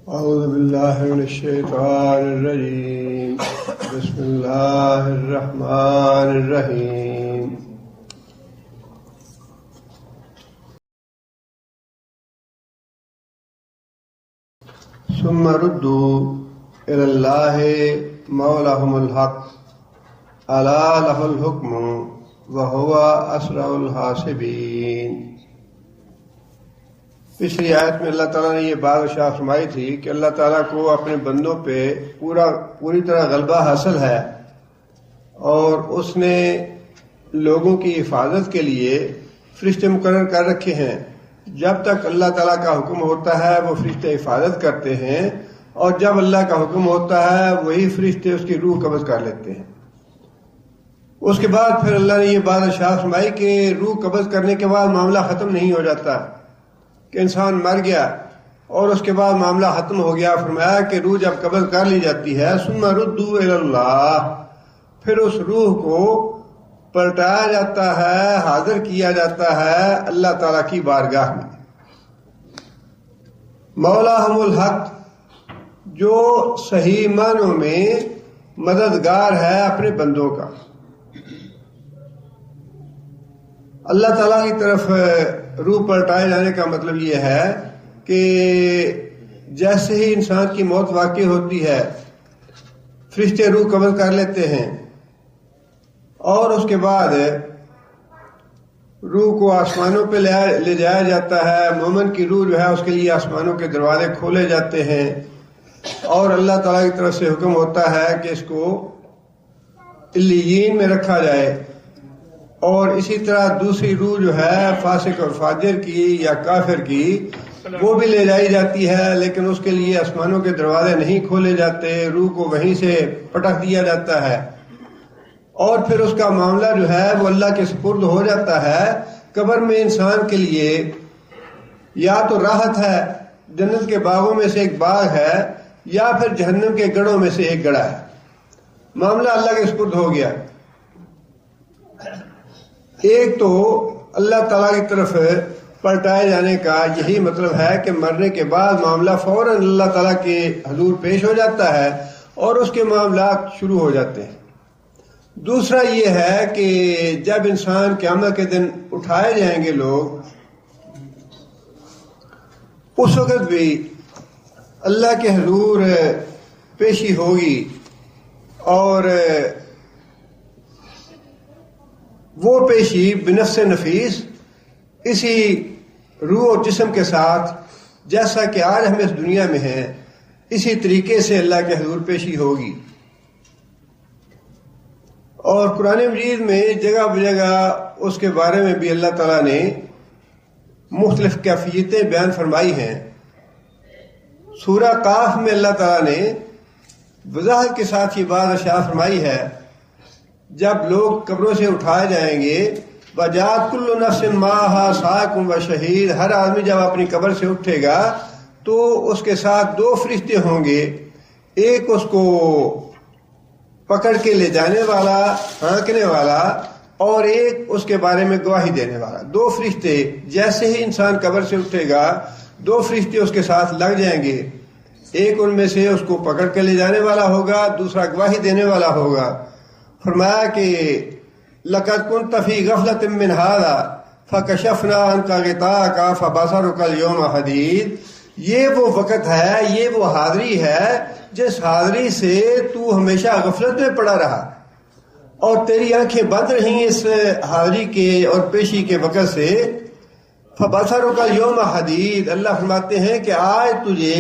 اعوذ باللہ من الشیطان الرجیم بسم اللہ الرحمن الرحیم ثم ردوا الی اللہ مولاہم الحق الا لہ الحکم وہو اسرع الحاسبین۔ پچھلی آیت میں اللہ تعالیٰ نے یہ بات ارشاد فرمائی تھی کہ اللہ تعالیٰ کو اپنے بندوں پہ پوری طرح غلبہ حاصل ہے، اور اس نے لوگوں کی حفاظت کے لیے فرشتے مقرر کر رکھے ہیں۔ جب تک اللہ تعالیٰ کا حکم ہوتا ہے وہ فرشتے حفاظت کرتے ہیں، اور جب اللہ کا حکم ہوتا ہے وہی فرشتے اس کی روح قبض کر لیتے ہیں۔ اس کے بعد پھر اللہ نے یہ بات ارشاد فرمائی کہ روح قبض کرنے کے بعد معاملہ ختم نہیں ہو جاتا کہ انسان مر گیا اور اس کے بعد معاملہ ختم ہو گیا۔ فرمایا کہ روح جب قبض کر لی جاتی ہے ثم ردوا الی اللہ، پھر اس روح کو پلٹایا جاتا ہے، حاضر کیا جاتا ہے اللہ تعالیٰ کی بارگاہ میں۔ مولاہم الحق، جو صحیح معنوں میں مددگار ہے اپنے بندوں کا۔ اللہ تعالیٰ کی طرف روح پلٹائے جانے کا مطلب یہ ہے کہ جیسے ہی انسان کی موت واقع ہوتی ہے فرشتے روح قبض کر لیتے ہیں، اور اس کے بعد روح کو آسمانوں پہ لے جایا جاتا ہے۔ مومن کی روح جو ہے اس کے لیے آسمانوں کے دروازے کھولے جاتے ہیں، اور اللہ تعالیٰ کی طرف سے حکم ہوتا ہے کہ اس کو علیین میں رکھا جائے۔ اور اسی طرح دوسری روح جو ہے فاسق اور فاجر کی یا کافر کی، وہ بھی لے جائی جاتی ہے، لیکن اس کے لیے آسمانوں کے دروازے نہیں کھولے جاتے، روح کو وہیں سے پٹک دیا جاتا ہے، اور پھر اس کا معاملہ جو ہے وہ اللہ کے سپرد ہو جاتا ہے۔ قبر میں انسان کے لیے یا تو راحت ہے، جنت کے باغوں میں سے ایک باغ ہے، یا پھر جہنم کے گڑھوں میں سے ایک گڑھا ہے۔ معاملہ اللہ کے سپرد ہو گیا۔ ایک تو اللہ تعالیٰ کی طرف پلٹائے جانے کا یہی مطلب ہے کہ مرنے کے بعد معاملہ فوراً اللہ تعالیٰ کے حضور پیش ہو جاتا ہے اور اس کے معاملات شروع ہو جاتے ہیں۔ دوسرا یہ ہے کہ جب انسان قیامت کے دن اٹھائے جائیں گے لوگ، اس وقت بھی اللہ کے حضور پیشی ہوگی، اور وہ پیشی بنفس نفیس اسی روح و جسم کے ساتھ، جیسا کہ آج ہم اس دنیا میں ہیں، اسی طریقے سے اللہ کے حضور پیشی ہوگی۔ اور قرآن مجید میں جگہ بجگہ اس کے بارے میں بھی اللہ تعالیٰ نے مختلف کیفیتیں بیان فرمائی ہیں۔ سورہ قاف میں اللہ تعالیٰ نے وضاحت کے ساتھ یہ بات ارشاد فرمائی ہے، جب لوگ قبروں سے اٹھائے جائیں گے، وَجَاءَتْ كُلُّ نَفْسٍ مَعَهَا سَائِقٌ وَشَهِيدٌ، ہر آدمی جب اپنی قبر سے اٹھے گا تو اس کے ساتھ دو فرشتے ہوں گے، ایک اس کو پکڑ کے لے جانے والا، ہانکنے والا، اور ایک اس کے بارے میں گواہی دینے والا۔ دو فرشتے جیسے ہی انسان قبر سے اٹھے گا، دو فرشتے اس کے ساتھ لگ جائیں گے، ایک ان میں سے اس کو پکڑ کے لے جانے والا ہوگا، دوسرا گواہی دینے والا ہوگا۔ فرمایا کہ لَقَدْ كُنْتَ فِي غَفْلَةٍ مِّنْ هَٰذَا فَكَشَفْنَا عَنْكَ غِطَاءَكَ فَبَصَرُكَ الْيَوْمَ حَدِيدٌ، یہ وہ وقت ہے، یہ وہ حاضری ہے جس حاضری سے تو ہمیشہ غفلت میں پڑا رہا، اور تیری آنکھیں بند رہیں اس حاضری کے اور پیشی کے وقت سے۔ فَبَصَرُكَ الْيَوْمَ حَدِيدٌ، اللہ فرماتے ہیں کہ آج تجھے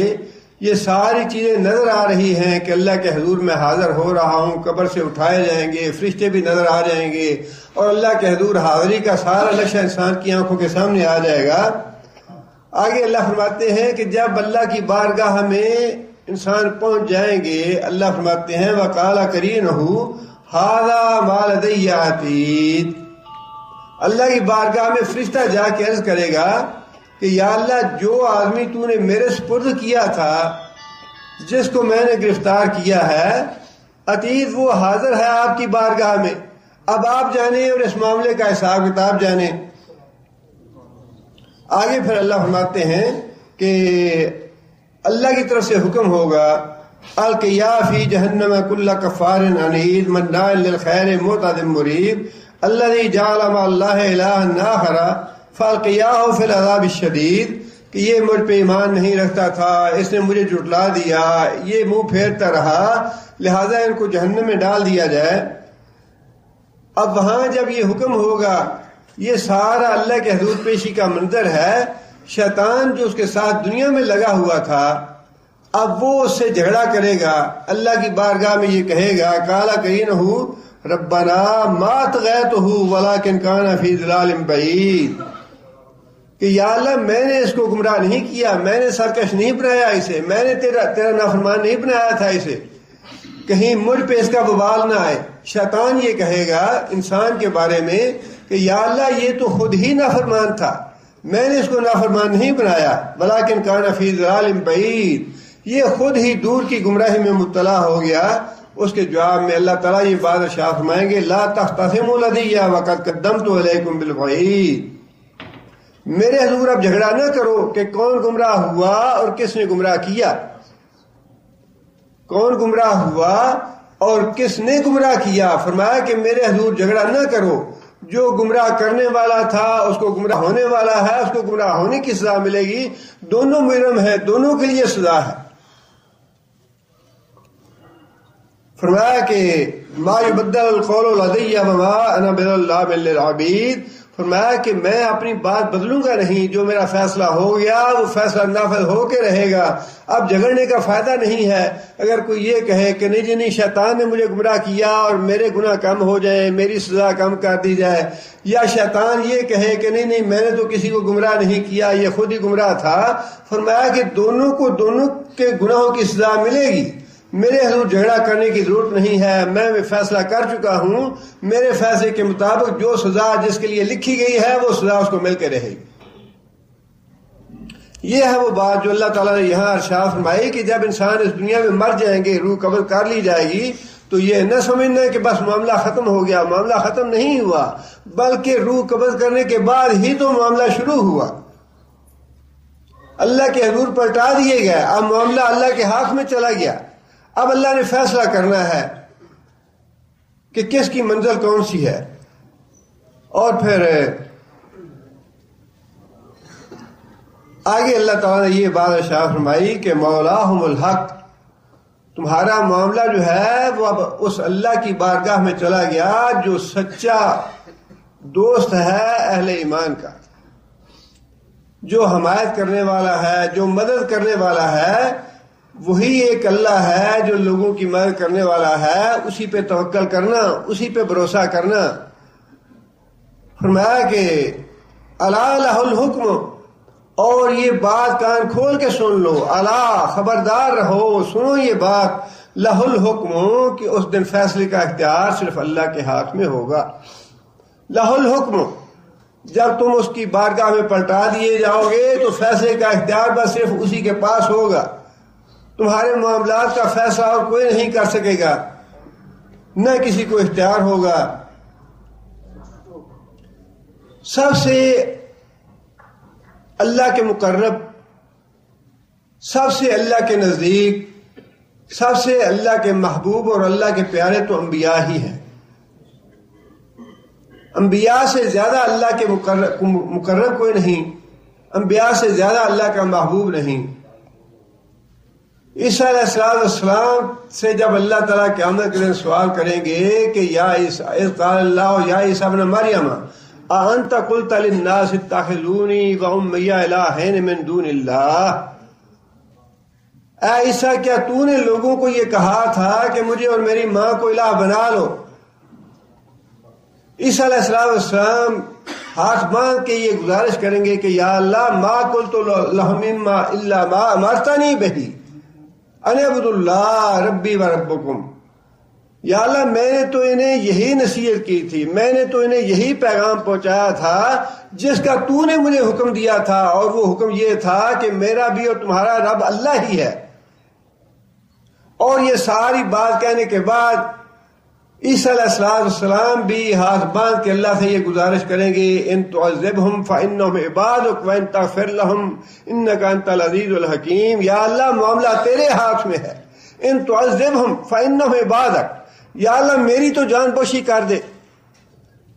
یہ ساری چیزیں نظر آ رہی ہیں کہ اللہ کے حضور میں حاضر ہو رہا ہوں، قبر سے اٹھائے جائیں گے، فرشتے بھی نظر آ جائیں گے، اور اللہ کے حضور حاضری کا سارا نقشہ انسان کی آنکھوں کے سامنے آ جائے گا۔ آگے اللہ فرماتے ہیں کہ جب اللہ کی بارگاہ میں انسان پہنچ جائیں گے، اللہ فرماتے ہیں وَقَالَ قَرِينُهُ هَٰذَا مَا لَدَيَّ عَتِيدٌ، اللہ کی بارگاہ میں فرشتہ جا کے عرض کرے گا کہ یا اللہ، جو آدمی تو نے میرے سپرد کیا تھا، جس کو میں نے گرفتار کیا ہے، عتید وہ حاضر ہے آپ کی بارگاہ میں، اب آپ جانیں اور اس معاملے کا حساب کتاب جانیں۔ آگے پھر اللہ فرماتے ہیں کہ اللہ کی طرف سے حکم ہوگا القیا فی جہنم کل کفار عنید مناع للخیر معتد مریب الذی جعل مع اللہ الہا آخر فالقیاہ فی العذاب الشدید، کہ یہ مجھ پہ ایمان نہیں رکھتا تھا، اس نے مجھے جھٹلا دیا، یہ منہ پھیرتا رہا، لہذا ان کو جہنم میں ڈال دیا جائے۔ اب وہاں جب یہ حکم ہوگا، یہ سارا اللہ کے حضور پیشی کا منظر ہے۔ شیطان جو اس کے ساتھ دنیا میں لگا ہوا تھا، اب وہ اس سے جھگڑا کرے گا، اللہ کی بارگاہ میں یہ کہے گا قال قرینہ ربنا ما طغیتہ ولکن کان فی ضلال بعید، کہ یا اللہ میں نے اس کو گمراہ نہیں کیا، میں نے سرکش نہیں بنایا اسے، میں نے تیرا نافرمان نہیں بنایا تھا اسے، کہیں مجھ پہ اس کا وبال نہ آئے۔ شیطان یہ کہے گا انسان کے بارے میں کہ یا اللہ یہ تو خود ہی نافرمان تھا، میں نے اس کو نافرمان نہیں بنایا، ولکن کان فی ضلال بعید، یہ خود ہی دور کی گمراہی میں مبتلا ہو گیا۔ اس کے جواب میں اللہ تعالیٰ یہ بات ارشاد فرمائیں گے لا تختصموا لدی وقد قدمت الیکم بالوعید، میرے حضور اب جھگڑا نہ کرو کہ کون گمراہ ہوا اور کس نے گمراہ کیا، کون گمراہ ہوا اور کس نے گمراہ کیا۔ فرمایا کہ میرے حضور جھگڑا نہ کرو، جو گمراہ کرنے والا تھا اس کو گمراہ ہونے والا ہے، اس کو گمراہ ہونے کی سزا ملے گی، دونوں مجرم ہیں، دونوں کے لیے سزا ہے۔ فرمایا کہ ما یبدل القول لدی وما انا بظلام للعبید، فرمایا کہ میں اپنی بات بدلوں گا نہیں، جو میرا فیصلہ ہو گیا وہ فیصلہ نافذ ہو کے رہے گا۔ اب جھگڑنے کا فائدہ نہیں ہے۔ اگر کوئی یہ کہے کہ نہیں جی نہیں شیطان نے مجھے گمراہ کیا اور میرے گناہ کم ہو جائے، میری سزا کم کر دی جائے، یا شیطان یہ کہے کہ نہیں نہیں میں نے تو کسی کو گمراہ نہیں کیا، یہ خود ہی گمراہ تھا، فرمایا کہ دونوں کو دونوں کے گناہوں کی سزا ملے گی۔ میرے حضور جھگڑا کرنے کی ضرورت نہیں ہے، میں فیصلہ کر چکا ہوں، میرے فیصلے کے مطابق جو سزا جس کے لیے لکھی گئی ہے وہ سزا اس کو مل کے رہے گی۔ یہ ہے وہ بات جو اللہ تعالیٰ نے یہاں ارشاد فرمائی کہ جب انسان اس دنیا میں مر جائیں گے، روح قبض کر لی جائے گی، تو یہ نہ سمجھنا کہ بس معاملہ ختم ہو گیا، معاملہ ختم نہیں ہوا، بلکہ روح قبض کرنے کے بعد ہی تو معاملہ شروع ہوا۔ اللہ کے حضور پلٹا دیے گئے، اب معاملہ اللہ کے ہاتھ میں چلا گیا۔ اب اللہ نے فیصلہ کرنا ہے کہ کس کی منزل کون سی ہے۔ اور پھر آگے اللہ تعالیٰ نے یہ بات ارشاد فرمائی کہ مولاہم الحق، تمہارا معاملہ جو ہے وہ اب اس اللہ کی بارگاہ میں چلا گیا جو سچا دوست ہے اہل ایمان کا، جو حمایت کرنے والا ہے، جو مدد کرنے والا ہے، وہی ایک اللہ ہے جو لوگوں کی مدد کرنے والا ہے۔ اسی پہ توکل کرنا، اسی پہ بھروسہ کرنا۔ فرمایا کہ الا لہ الحکم، اور یہ بات کان کھول کے سن لو، الا خبردار رہو، سنو یہ بات، لہ الحکم کہ اس دن فیصلے کا اختیار صرف اللہ کے ہاتھ میں ہوگا۔ لہ الحکم، جب تم اس کی بارگاہ میں پلٹا دیے جاؤ گے تو فیصلے کا اختیار بس صرف اسی کے پاس ہوگا، تمہارے معاملات کا فیصلہ اور کوئی نہیں کر سکے گا، نہ کسی کو اختیار ہوگا۔ سب سے اللہ کے مقرب، سب سے اللہ کے نزدیک، سب سے اللہ کے محبوب اور اللہ کے پیارے تو انبیاء ہی ہیں۔ انبیاء سے زیادہ اللہ کے مقرب کوئی نہیں، انبیاء سے زیادہ اللہ کا محبوب نہیں۔ عیسیٰ علیہ السلام سے جب اللہ تعالیٰ قیامت کے دن سوال کریں گے کہ یا عیسیٰ اذ قال اللہ یا عیسیٰ ابن مریم اانت قلت للناس اتخذونی وأمی الہین من دون اللہ، اے عیسیٰ کیا تو نے لوگوں کو یہ کہا تھا کہ مجھے اور میری ماں کو الہ بنا لو؟ عیسیٰ علیہ السلام ہاتھ باندھ کے یہ گزارش کریں گے کہ یا اللہ ما قلت لہم الا ما امرتنی بہ ان اعبدوا اللہ ربی و ربکم، یا اللہ میں نے تو انہیں یہی نصیحت کی تھی، میں نے تو انہیں یہی پیغام پہنچایا تھا جس کا تو نے مجھے حکم دیا تھا، اور وہ حکم یہ تھا کہ میرا بھی اور تمہارا رب اللہ ہی ہے۔ اور یہ ساری بات کہنے کے بعد عیسیٰ علیہ السلام بھی ہاتھ باندھ کے اللہ سے یہ گزارش کریں گے ان تعذبہم فانہم عبادک وان تغفر لہم انک انت العزیز الحکیم، یا اللہ معاملہ تیرے ہاتھ میں ہے، ان تعذبہم فانہم عبادک، یا اللہ میری تو جان بخشی کر دے،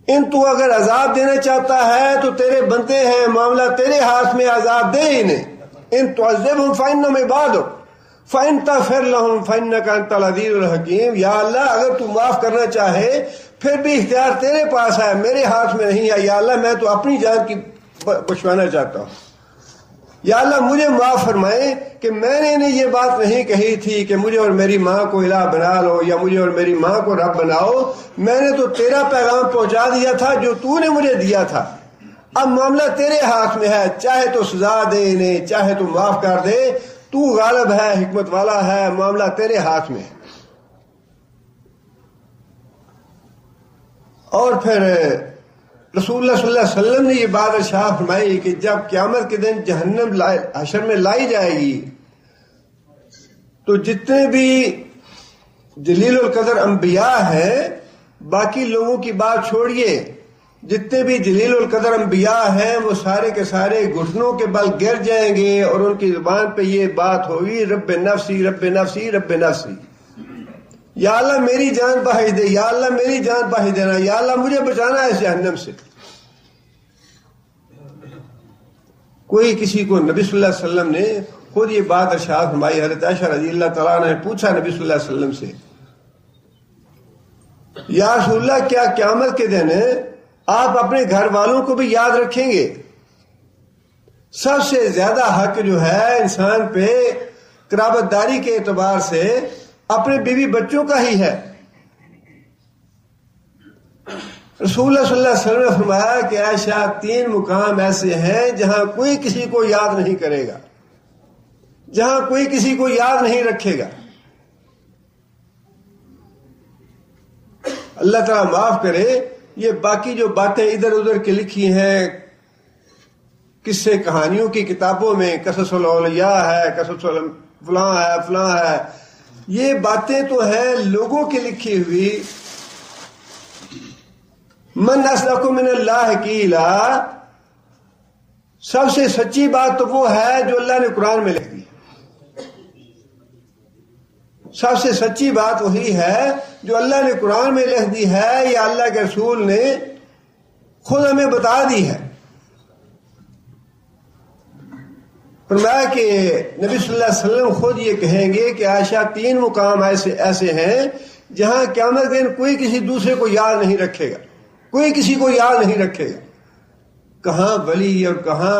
ان تو اگر عذاب دینا چاہتا ہے تو تیرے بندے ہیں، معاملہ تیرے ہاتھ میں، عذاب دے انہیں، ان تعذبہم فانہم عبادک فَإِن تَغْفِرْ لَهُمْ فَإِنَّكَ أَنْتَ الْعَزِيزُ الْحَكِيمُ، یا اللہ اگر تو معاف کرنا چاہے پھر بھی اختیار تیرے پاس ہے، میرے ہاتھ میں نہیں ہے، یا اللہ میں تو اپنی جان کی بخشوانا چاہتا ہوں، یا اللہ مجھے معاف فرمائے کہ میں نے انہیں یہ بات نہیں کہی تھی کہ مجھے اور میری ماں کو الہ بنا لو یا مجھے اور میری ماں کو رب بناؤ، میں نے تو تیرا پیغام پہنچا دیا تھا جو تو نے مجھے دیا تھا، اب معاملہ تیرے ہاتھ میں ہے، چاہے تو سزا دے انہیں، چاہے تو معاف کر دے، تو غالب ہے، حکمت والا ہے، معاملہ تیرے ہاتھ میں ہے۔ اور پھر رسول اللہ صلی اللہ علیہ وسلم نے یہ بات ارشاد فرمائی کہ جب قیامت کے دن جہنم حشر میں لائی جائے گی تو جتنے بھی جلیل القدر انبیاء ہیں، باقی لوگوں کی بات چھوڑیے، جتنے بھی جلیل القدر انبیاء ہیں وہ سارے کے سارے گھٹنوں کے بل گر جائیں گے اور ان کی زبان پہ یہ بات ہوگی رب نفسی رب نفسی رب نفسی، یا اللہ میری جان بخش دے، یا اللہ میری جان بخش دینا، یا اللہ مجھے بچانا ہے اس جہنم سے۔ کوئی کسی کو نبی صلی اللہ علیہ وسلم نے خود یہ بات ارشاد فرمائی، حضرت عائشہ رضی اللہ تعالیٰ نے پوچھا نبی صلی اللہ علیہ وسلم سے، یا رسول اللہ کیا قیامت کے دن آپ اپنے گھر والوں کو بھی یاد رکھیں گے؟ سب سے زیادہ حق جو ہے انسان پہ قرابت داری کے اعتبار سے اپنے بیوی بچوں کا ہی ہے۔ رسول اللہ صلی اللہ علیہ وسلم نے فرمایا کہ عائشہ 3 مقام ایسے ہیں جہاں کوئی کسی کو یاد نہیں کرے گا، جہاں کوئی کسی کو یاد نہیں رکھے گا۔ اللہ تعالیٰ معاف کرے، یہ باقی جو باتیں ادھر ادھر کی لکھی ہیں قصے کہانیوں کی کتابوں میں، قصص الاولیاء ہے، قصص فلاں ہے فلاں ہے، یہ باتیں تو ہیں لوگوں کی لکھی ہوئی۔ من اصدق من اللہ قیلا، سب سے سچی بات تو وہ ہے جو اللہ نے قرآن میں لکھ دی، سب سے سچی بات وہی ہے جو اللہ نے قرآن میں لکھ دی ہے یا اللہ کے رسول نے خود ہمیں بتا دی ہے۔ فرمایا کہ نبی صلی اللہ علیہ وسلم خود یہ کہیں گے کہ عائشہ 3 مقام ایسے ہیں جہاں قیامت کے دن کوئی کسی دوسرے کو یاد نہیں رکھے گا، کوئی کسی کو یاد نہیں رکھے گا۔ کہاں ولی اور کہاں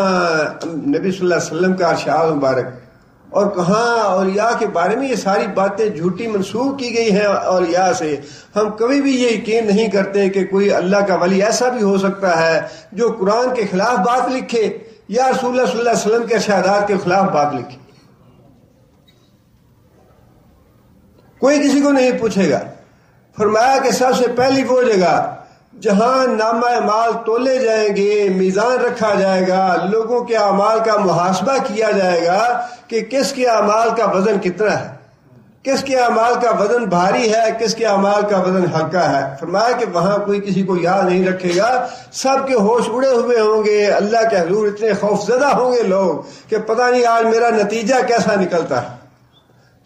نبی صلی اللہ علیہ وسلم کا ارشاد مبارک، اور کہاں اولیاء کے بارے میں یہ ساری باتیں جھوٹی منسوخ کی گئی ہیں اولیاء سے۔ ہم کبھی بھی یہ یقین نہیں کرتے کہ کوئی اللہ کا ولی ایسا بھی ہو سکتا ہے جو قرآن کے خلاف بات لکھے یا رسول اللہ صلی اللہ علیہ وسلم کے ارشادات کے خلاف بات لکھے۔ کوئی کسی کو نہیں پوچھے گا۔ فرمایا کہ سب سے پہلی وہ جگہ جہاں نامہ اعمال تولے جائیں گے، میزان رکھا جائے گا، لوگوں کے اعمال کا محاسبہ کیا جائے گا کہ کس کے اعمال کا وزن کتنا ہے، کس کے اعمال کا وزن بھاری ہے، کس کے اعمال کا وزن ہلکا ہے۔ فرمایا کہ وہاں کوئی کسی کو یاد نہیں رکھے گا، سب کے ہوش اڑے ہوئے ہوں گے، اللہ کے حضور اتنے خوفزدہ ہوں گے لوگ کہ پتہ نہیں آج میرا نتیجہ کیسا نکلتا ہے۔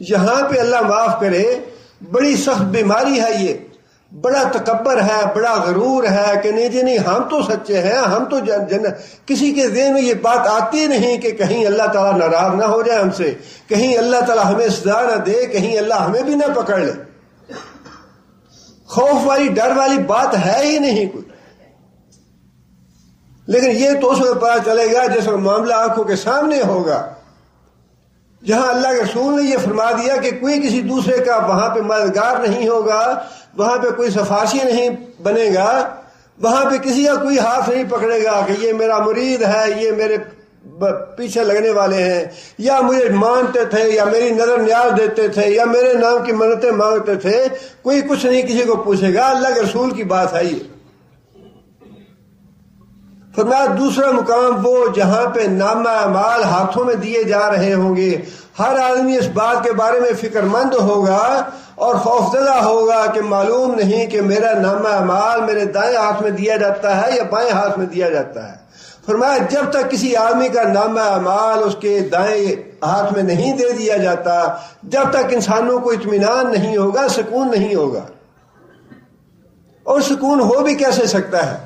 یہاں پہ اللہ معاف کرے بڑی سخت بیماری ہے، یہ بڑا تکبر ہے، بڑا غرور ہے کہ نہیں جی نہیں ہم تو سچے ہیں، ہم تو کسی کے ذہن میں یہ بات آتی نہیں کہ کہیں اللہ تعالیٰ ناراض نہ ہو جائے ہم سے، کہیں اللہ تعالیٰ ہمیں سزا نہ دے، کہیں اللہ ہمیں بھی نہ پکڑ لے۔ خوف والی ڈر والی بات ہے ہی نہیں کوئی۔ لیکن یہ تو اس وقت پتا چلے گا جس وقت معاملہ آنکھوں کے سامنے ہوگا، جہاں اللہ کے رسول نے یہ فرما دیا کہ کوئی کسی دوسرے کا وہاں پہ مددگار نہیں ہوگا، وہاں پہ کوئی سفارشی نہیں بنے گا، وہاں پہ کسی کا کوئی ہاتھ نہیں پکڑے گا کہ یہ میرا مرید ہے، یہ میرے پیچھے لگنے والے ہیں، یا مجھے مانتے تھے، یا میری نظر نیاز دیتے تھے، یا میرے نام کی منتیں مانگتے تھے۔ کوئی کچھ نہیں کسی کو پوچھے گا، اللہ کے رسول کی بات ہے یہ۔ فرمایا دوسرا مقام وہ جہاں پہ نامہ اعمال ہاتھوں میں دیے جا رہے ہوں گے، ہر آدمی اس بات کے بارے میں فکر مند ہوگا اور خوفزدہ ہوگا کہ معلوم نہیں کہ میرا نامہ اعمال میرے دائیں ہاتھ میں دیا جاتا ہے یا بائیں ہاتھ میں دیا جاتا ہے۔ فرمایا جب تک کسی آدمی کا نامہ اعمال اس کے دائیں ہاتھ میں نہیں دے دیا جاتا، جب تک انسانوں کو اطمینان نہیں ہوگا، سکون نہیں ہوگا۔ اور سکون ہو بھی کیسے سکتا ہے؟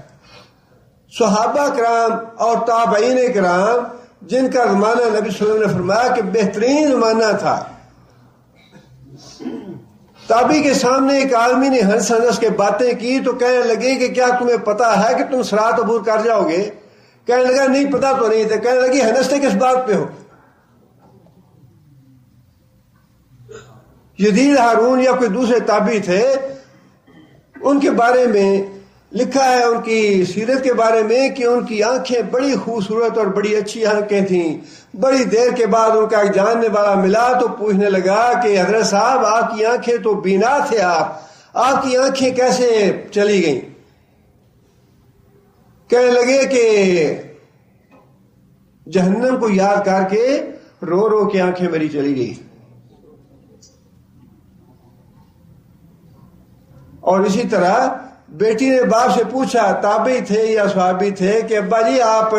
صحابہ کرام اور تابعین کرام جن کا زمانہ نبی صلی اللہ علیہ وسلم نے فرمایا کہ بہترین زمانہ تھا، تابعی کے سامنے ایک آدمی نے ہنس ہنس کے باتیں کی تو کہنے لگے کہ کیا تمہیں پتا ہے کہ تم صراط عبور کر جاؤ گے؟ کہنے لگا نہیں پتا تو نہیں تھا۔ کہنے لگی ہنستے کس بات پہ ہو؟ یزید ہارون یا کوئی دوسرے تابعی تھے، ان کے بارے میں لکھا ہے، ان کی سیرت کے بارے میں کہ ان کی آنکھیں بڑی خوبصورت اور بڑی اچھی آنکھیں تھیں۔ بڑی دیر کے بعد ان کا ایک جاننے والا ملا تو پوچھنے لگا کہ حضرت صاحب آپ کی آنکھیں تو بینا تھے، آپ کی آنکھیں کیسے چلی گئیں؟ کہنے لگے کہ جہنم کو یاد کر کے رو رو کے آنکھیں میری چلی گئی۔ اور اسی طرح بیٹی نے باپ سے پوچھا، تابعی تھے یا صحابی تھے، کہ ابا جی آپ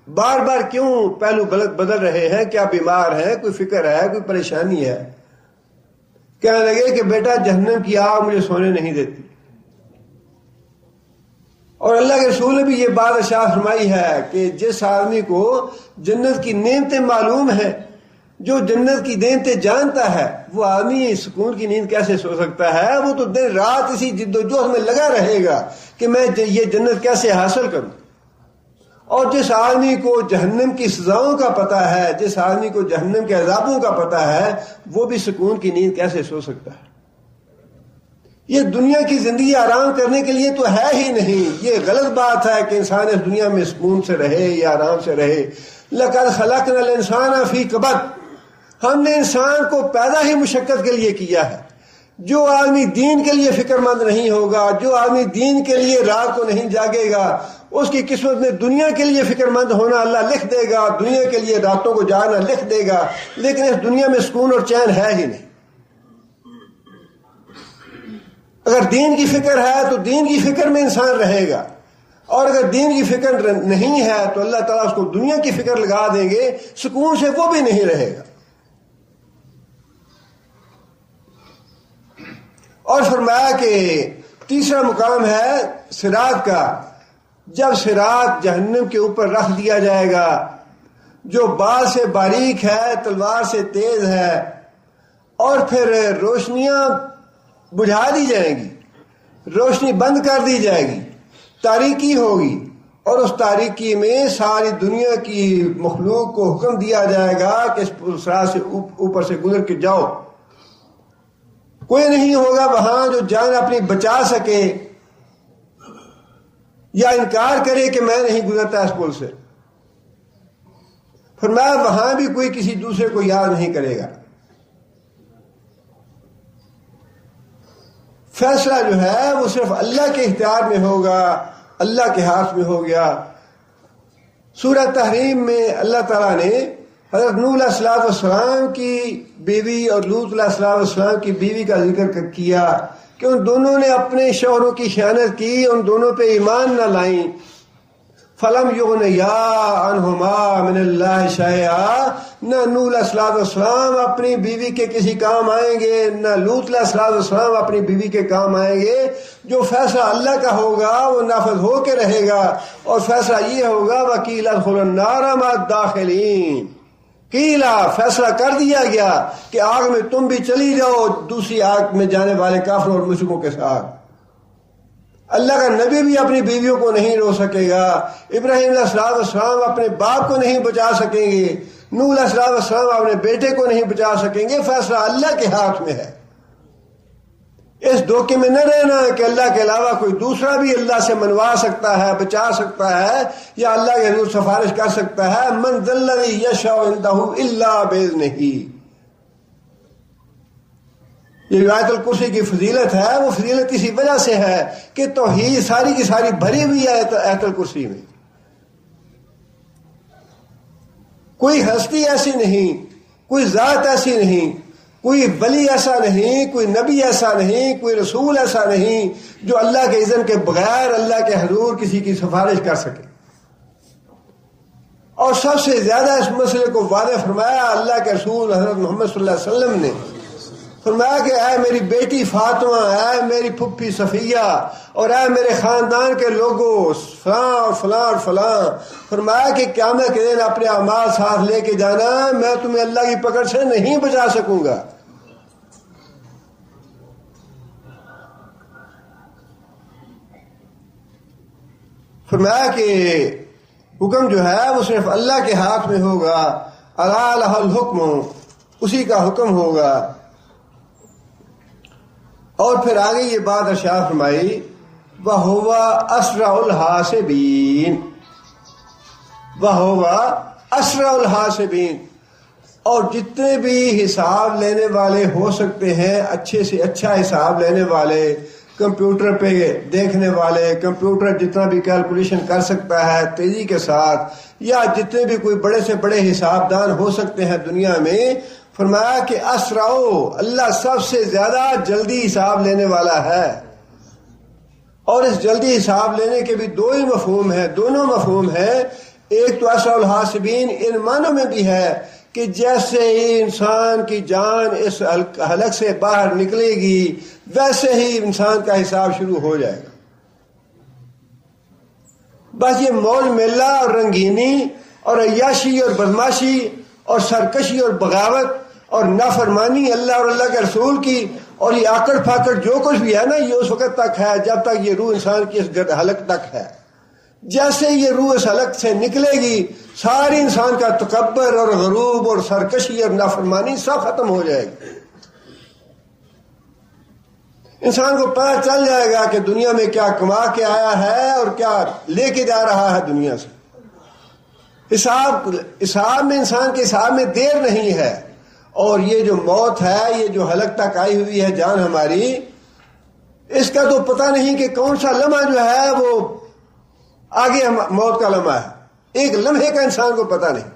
بار بار کیوں پہلو بدل رہے ہیں؟ کیا بیمار ہیں؟ کوئی فکر ہے؟ کوئی پریشانی ہے؟ کہنے لگے کہ بیٹا جہنم کی آگ مجھے سونے نہیں دیتی۔ اور اللہ کے رسول نے بھی یہ بات ارشاد فرمائی ہے کہ جس آدمی کو جنت کی نعمتیں معلوم ہیں، جو جنت کی نعمتیں جانتا ہے، وہ آدمی سکون کی نیند کیسے سو سکتا ہے؟ وہ تو دن رات اسی جد و جہد میں لگا رہے گا کہ میں یہ جنت کیسے حاصل کروں۔ اور جس آدمی کو جہنم کی سزاؤں کا پتہ ہے، جس آدمی کو جہنم کے عذابوں کا پتہ ہے، وہ بھی سکون کی نیند کیسے سو سکتا ہے؟ یہ دنیا کی زندگی آرام کرنے کے لیے تو ہے ہی نہیں۔ یہ غلط بات ہے کہ انسان اس دنیا میں سکون سے رہے یا آرام سے رہے۔ لَقَدْ خَلَقْنَا الْإِنسَانَ فِي كَبَدٍ، ہم نے انسان کو پیدا ہی مشقت کے لیے کیا ہے۔ جو آدمی دین کے لیے فکر مند نہیں ہوگا، جو آدمی دین کے لیے رات کو نہیں جاگے گا، اس کی قسمت میں دنیا کے لیے فکر مند ہونا اللہ لکھ دے گا، دنیا کے لیے راتوں کو جانا لکھ دے گا، لیکن اس دنیا میں سکون اور چین ہے ہی نہیں۔ اگر دین کی فکر ہے تو دین کی فکر میں انسان رہے گا، اور اگر دین کی فکر نہیں ہے تو اللہ تعالیٰ اس کو دنیا کی فکر لگا دیں گے، سکون سے وہ بھی نہیں رہے گا۔ اور فرمایا کہ تیسرا مقام ہے صراط کا۔ جب صراط جہنم کے اوپر رکھ دیا جائے گا، جو بال سے باریک ہے، تلوار سے تیز ہے، اور پھر روشنیاں بجھا دی جائیں گی، روشنی بند کر دی جائے گی، تاریکی ہوگی، اور اس تاریکی میں ساری دنیا کی مخلوق کو حکم دیا جائے گا کہ اس صراط سے اوپر سے گزر کے جاؤ۔ کوئی نہیں ہوگا وہاں جو جان اپنی بچا سکے یا انکار کرے کہ میں نہیں گزرتا اس پل سے۔ فرمایا وہاں بھی کوئی کسی دوسرے کو یاد نہیں کرے گا۔ فیصلہ جو ہے وہ صرف اللہ کے اختیار میں ہوگا، اللہ کے ہاتھ میں ہو گیا۔ سورہ تحریم میں اللہ تعالیٰ نے حضرت نوح علیہ السلام کی بیوی اور لوط علیہ السلام کی بیوی کا ذکر کیا کہ ان دونوں نے اپنے شوہروں کی خیانت کی، ان دونوں پہ ایمان نہ لائیں۔ فَلَمْ يُغْنِيَا عَنْهُمَا مِنَ اللَّهِ شَيْئًا، نہ نوح علیہ السلام اپنی بیوی کے کسی کام آئیں گے، نہ لوط علیہ السلام اپنی بیوی کے کام آئیں گے۔ جو فیصلہ اللہ کا ہوگا وہ نافذ ہو کے رہے گا، اور فیصلہ یہ ہوگا وَقِيلَ ادْخُلُوا النَّارَ مَعَ الدَّاخِلِينَ، قیلا فیصلہ کر دیا گیا کہ آگ میں تم بھی چلی جاؤ دوسری آگ میں جانے والے کافروں اور مشرکوں کے ساتھ۔ اللہ کا نبی بھی اپنی بیویوں کو نہیں رو سکے گا، ابراہیم علیہ السلام اپنے باپ کو نہیں بچا سکیں گے، نوح علیہ السلام اپنے بیٹے کو نہیں بچا سکیں گے۔ فیصلہ اللہ کے ہاتھ میں ہے۔ اس دھوکے میں نہ رہنا کہ اللہ کے علاوہ کوئی دوسرا بھی اللہ سے منوا سکتا ہے، بچا سکتا ہے، یا اللہ کے حضور سفارش کر سکتا ہے۔ من ذا الذی یشفع عندہ الا باذنہ، یہ آیت الکرسی کی فضیلت ہے، وہ فضیلت اسی وجہ سے ہے کہ توحید ساری کی ساری بھری ہوئی ہے آیت الکرسی میں۔ کوئی ہستی ایسی نہیں کوئی ذات ایسی نہیں، کوئی ولی ایسا نہیں، کوئی نبی ایسا نہیں، کوئی رسول ایسا نہیں جو اللہ کے اذن کے بغیر اللہ کے حضور کسی کی سفارش کر سکے۔ اور سب سے زیادہ اس مسئلے کو واضح فرمایا اللہ کے رسول حضرت محمد صلی اللہ علیہ وسلم نے۔ فرمایا کہ اے میری بیٹی فاطمہ، اے میری پھپھی صفیہ، اور اے میرے خاندان کے لوگوں، فلاں اور فلاں اور فلاں، فرمایا کہ قیامت کے دن اپنے اعمال ساتھ لے کے جانا، میں تمہیں اللہ کی پکڑ سے نہیں بچا سکوں گا۔ فرمایا کہ حکم جو ہے وہ صرف اللہ کے ہاتھ میں ہوگا، الا لہ الحکم، اسی کا حکم ہوگا۔ اور پھر آگے یہ بات ارشاد فرمائی، وَهُوَ أَسْرَعُ الْحَاسِبِينَ، وَهُوَ أَسْرَعُ الْحَاسِبِينَ، اور جتنے بھی حساب لینے والے ہو سکتے ہیں، اچھے سے اچھا حساب لینے والے، کمپیوٹر پہ دیکھنے والے، کمپیوٹر جتنا بھی کیلکولیشن کر سکتا ہے تیزی کے ساتھ، یا جتنے بھی کوئی بڑے سے بڑے حساب دان ہو سکتے ہیں دنیا میں، فرمایا کہ اسرعو، اللہ سب سے زیادہ جلدی حساب لینے والا ہے۔ اور اس جلدی حساب لینے کے بھی دو ہی مفہوم ہیں، دونوں مفہوم ہیں۔ ایک تو اسرع الحاسبین ان معنوں میں بھی ہے کہ جیسے ہی انسان کی جان اس حلق سے باہر نکلے گی ویسے ہی انسان کا حساب شروع ہو جائے گا۔ بس یہ موج میلہ اور رنگینی اور عیاشی اور بدماشی اور سرکشی اور بغاوت اور نافرمانی اللہ اور اللہ کے رسول کی، اور یہ آکڑ پھاکڑ جو کچھ بھی ہے نا، یہ اس وقت تک ہے جب تک یہ روح انسان کی اس حلق تک ہے۔ جیسے یہ روح اس حلق سے نکلے گی، ساری انسان کا تکبر اور غروب اور سرکشی اور نافرمانی سب ختم ہو جائے گی۔ انسان کو پتہ چل جائے گا کہ دنیا میں کیا کما کے آیا ہے اور کیا لے کے جا رہا ہے دنیا سے۔ حساب میں، انسان کے حساب میں دیر نہیں ہے، اور یہ جو موت ہے، یہ جو حلق تک آئی ہوئی ہے جان ہماری، اس کا تو پتہ نہیں کہ کون سا لمحہ جو ہے وہ آگے موت کا لمحہ ہے، ایک لمحے کا انسان کو پتہ نہیں۔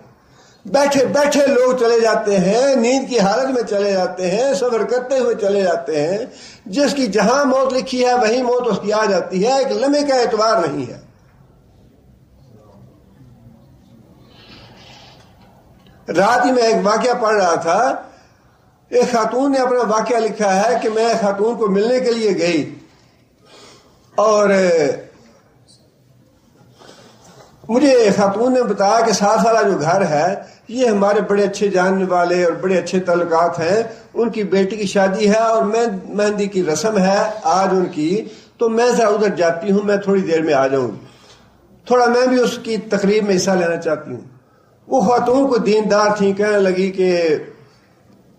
بیٹھے بیٹھے لوگ چلے جاتے ہیں، نیند کی حالت میں چلے جاتے ہیں، سفر کرتے ہوئے چلے جاتے ہیں، جس کی جہاں موت لکھی ہے وہیں موت اس کی آ جاتی ہے، ایک لمحے کا اعتبار نہیں ہے۔ رات ہی میں ایک واقعہ پڑھ رہا تھا، ایک خاتون نے اپنا واقعہ لکھا ہے کہ میں خاتون کو ملنے کے لیے گئی، اور مجھے خاتون نے بتایا کہ 7 والا جو گھر ہے یہ ہمارے بڑے اچھے جاننے والے اور بڑے اچھے تعلقات ہیں، ان کی بیٹی کی شادی ہے اور میں مہندی کی رسم ہے آج ان کی، تو میں ذرا ادھر جاتی ہوں، میں تھوڑی دیر میں آ جاؤں گی، تھوڑا میں بھی اس کی تقریب میں حصہ لینا چاہتی ہوں۔ وہ خاتون کو دیندار تھیں، کہنے لگی کہ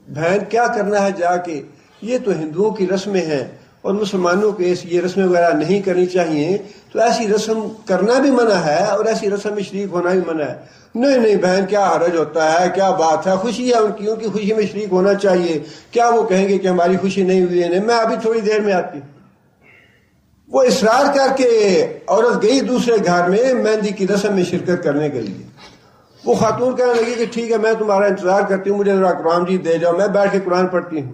بہن کیا کرنا ہے جا کے، یہ تو ہندوؤں کی رسمیں ہیں اور مسلمانوں کے یہ رسمیں وغیرہ نہیں کرنی چاہیے، تو ایسی رسم کرنا بھی منع ہے اور ایسی رسم میں شریک ہونا بھی منع ہے۔ نہیں نہیں بہن، کیا حرج ہوتا ہے، کیا بات ہے، خوشی ہے ان کی خوشی میں شریک ہونا چاہیے، کیا وہ کہیں گے کہ ہماری خوشی نہیں ہوئی ہے، میں ابھی تھوڑی دیر میں آتی ہوں۔ وہ اصرار کر کے عورت گئی دوسرے گھر میں مہندی کی رسم میں شرکت کرنے کے لیے۔ وہ خاتون کہنے لگی کہ ٹھیک ہے میں تمہارا انتظار کرتی ہوں، مجھے ذرا قرآن جی دے جاؤ، میں بیٹھ کے قرآن پڑھتی ہوں۔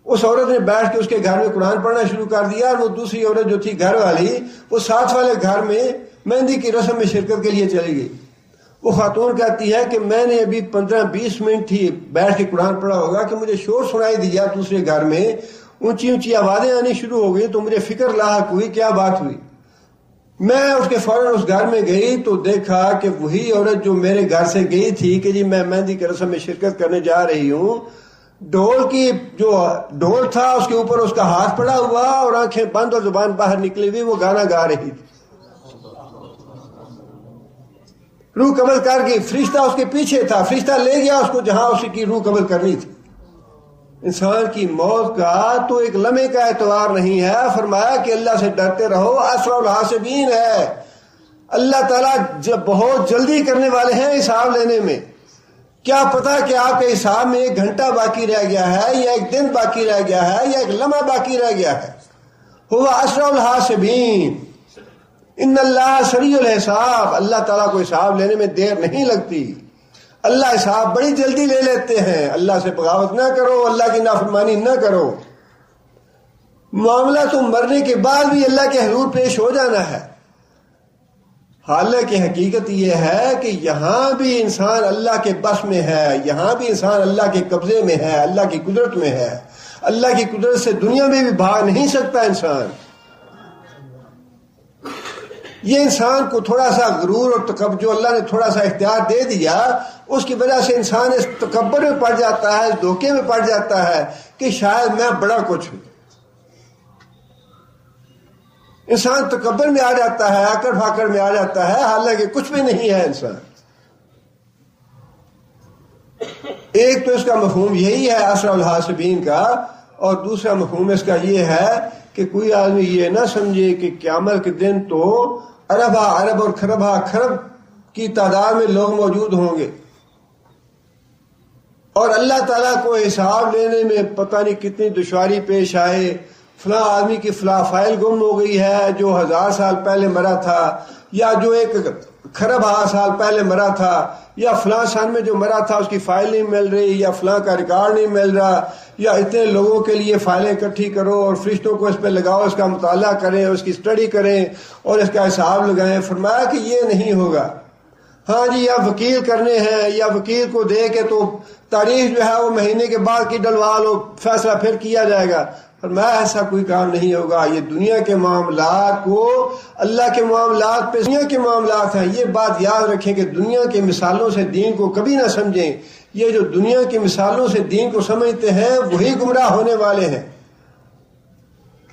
اس عورت نے بیٹھ کے اس کے گھر میں قرآن پڑھنا شروع کر دیا، اور وہ دوسری عورت جو تھی گھر والی، وہ 7 والے گھر میں مہندی کی رسم میں شرکت کے لیے چلی گئی۔ وہ خاتون کہتی ہے کہ میں نے ابھی 15-20 منٹ ہی بیٹھ کے قرآن پڑھا ہوگا کہ مجھے شور سنائی دیا دوسرے گھر میں، اونچی اونچی آوازیں آنی شروع ہو گئی، تو مجھے فکر لاحق ہوئی کیا بات ہوئی۔ میں اٹھ کے فوراً اس گھر میں گئی تو دیکھا کہ وہی عورت جو میرے گھر سے گئی تھی کہ جی میں مہندی کی رسم میں شرکت کرنے جا رہی ہوں، ڈھول کی جو ڈھول تھا اس کے اوپر اس کا ہاتھ پڑا ہوا اور آنکھیں بند اور زبان باہر نکلی ہوئی وہ گانا گا رہی تھی۔ روح قبض کر گئی، فرشتہ اس کے پیچھے تھا، فرشتہ لے گیا اس کو جہاں اس کی روح قبض کرنی تھی۔ انسان کی موت کا تو ایک لمحے کا اعتبار نہیں ہے۔ فرمایا کہ اللہ سے ڈرتے رہو، اسرع الحاسبین ہے، اللہ تعالیٰ بہت جلدی کرنے والے ہیں حساب لینے میں۔ کیا پتا کہ آپ کے حساب میں 1 گھنٹہ باقی رہ گیا ہے یا 1 دن باقی رہ گیا ہے یا 1 لمحہ باقی رہ گیا ہے۔ هو اسرع الحاسبین، ان اللہ سریع الحساب، اللہ تعالیٰ کو حساب لینے میں دیر نہیں لگتی۔ اللہ حساب بڑی جلدی لے لیتے ہیں. اللہ سے بغاوت نہ کرو، اللہ کی نافرمانی نہ کرو. معاملہ تو مرنے کے بعد بھی اللہ کے حضور پیش ہو جانا ہے. حالانکہ حقیقت یہ ہے کہ یہاں بھی انسان اللہ کے بس میں ہے، یہاں بھی انسان اللہ کے قبضے میں ہے، اللہ کی قدرت میں ہے. اللہ کی قدرت سے دنیا میں بھی بھاگ نہیں سکتا انسان. یہ انسان کو تھوڑا سا غرور اور تکبر، جو اللہ نے تھوڑا سا اختیار دے دیا، اس کی وجہ سے انسان اس تکبر میں پڑ جاتا ہے، اس دھوکے میں پڑ جاتا ہے کہ شاید میں بڑا کچھ ہوں. انسان تکبر میں آ جاتا ہے، آکڑ پھاکڑ میں آ جاتا ہے، حالانکہ کچھ بھی نہیں ہے انسان. ایک تو اس کا مفہوم یہی ہے اسرع الحاسبین کا، اور دوسرا مفہوم اس کا یہ ہے کہ کوئی آدمی یہ نہ سمجھے کہ قیامت کے دن تو اربا ارب اور خربا خرب کی تعداد میں لوگ موجود ہوں گے، اور اللہ تعالیٰ کو حساب لینے میں پتہ نہیں کتنی دشواری پیش آئے. فلاں آدمی کی فلاں فائل گم ہو گئی ہے جو 1000 سال پہلے مرا تھا، یا جو 1 خرب سال پہلے مرا تھا، یا فلاں سن میں جو مرا تھا اس کی فائل نہیں مل رہی، یا فلاں کا ریکارڈ نہیں مل رہا، یا اتنے لوگوں کے لیے فائلیں اکٹھی کرو اور فرشتوں کو اس پہ لگاؤ، اس کا مطالعہ کریں، اس کی اسٹڈی کریں اور اس کا حساب لگائیں. فرمایا کہ یہ نہیں ہوگا. ہاں جی، یا وکیل کرنے ہیں، یا وکیل کو دے کے تو تاریخ جو ہے وہ مہینے کے بعد کی ڈلوا لو، فیصلہ پھر کیا جائے گا. فرمایا ایسا کوئی کام نہیں ہوگا. یہ دنیا کے معاملات کو اللہ کے معاملات پہ دنیا کے معاملات ہیں. یہ بات یاد رکھیں کہ دنیا کی مثالوں سے دین کو کبھی نہ سمجھیں. یہ جو دنیا کی مثالوں سے دین کو سمجھتے ہیں وہی گمراہ ہونے والے ہیں.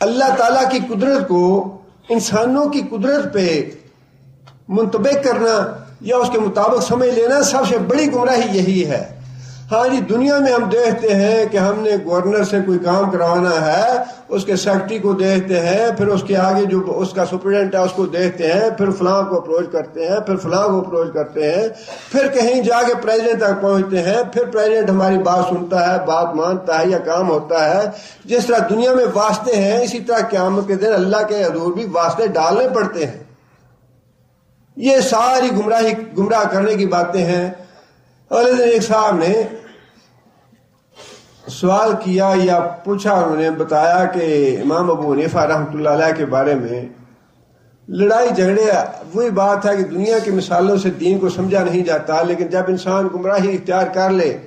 اللہ تعالیٰ کی قدرت کو انسانوں کی قدرت پہ منطبق کرنا یا اس کے مطابق سمجھ لینا سب سے بڑی گمراہی یہی ہے. ہاں جی، دنیا میں ہم دیکھتے ہیں کہ ہم نے گورنر سے کوئی کام کروانا ہے، اس کے سیکرٹری کو دیکھتے ہیں، پھر اس کے آگے جو اس کا سپرڈنٹ ہے اس کو دیکھتے ہیں، پھر فلاں کو اپروچ کرتے ہیں، پھر فلاں کو اپروچ کرتے ہیں، پھر کہیں جا کے پریزیڈنٹ تک پہنچتے ہیں، پھر پریزیڈنٹ ہماری بات سنتا ہے، بات مانتا ہے یا کام ہوتا ہے. جس طرح دنیا میں واسطے ہیں اسی طرح قیامت کے دن اللہ کے حضور بھی واسطے ڈالنے پڑتے ہیں. یہ ساری گمراہ کرنے کی باتیں ہیں. اگلے دن ایک صاحب نے سوال کیا یا پوچھا، انہوں نے بتایا کہ امام ابو حنیفہ رحمۃ اللہ علیہ کے بارے میں لڑائی جھگڑے وہی بات ہے کہ دنیا کی مثالوں سے دین کو سمجھا نہیں جاتا، لیکن جب انسان گمراہی اختیار کر لے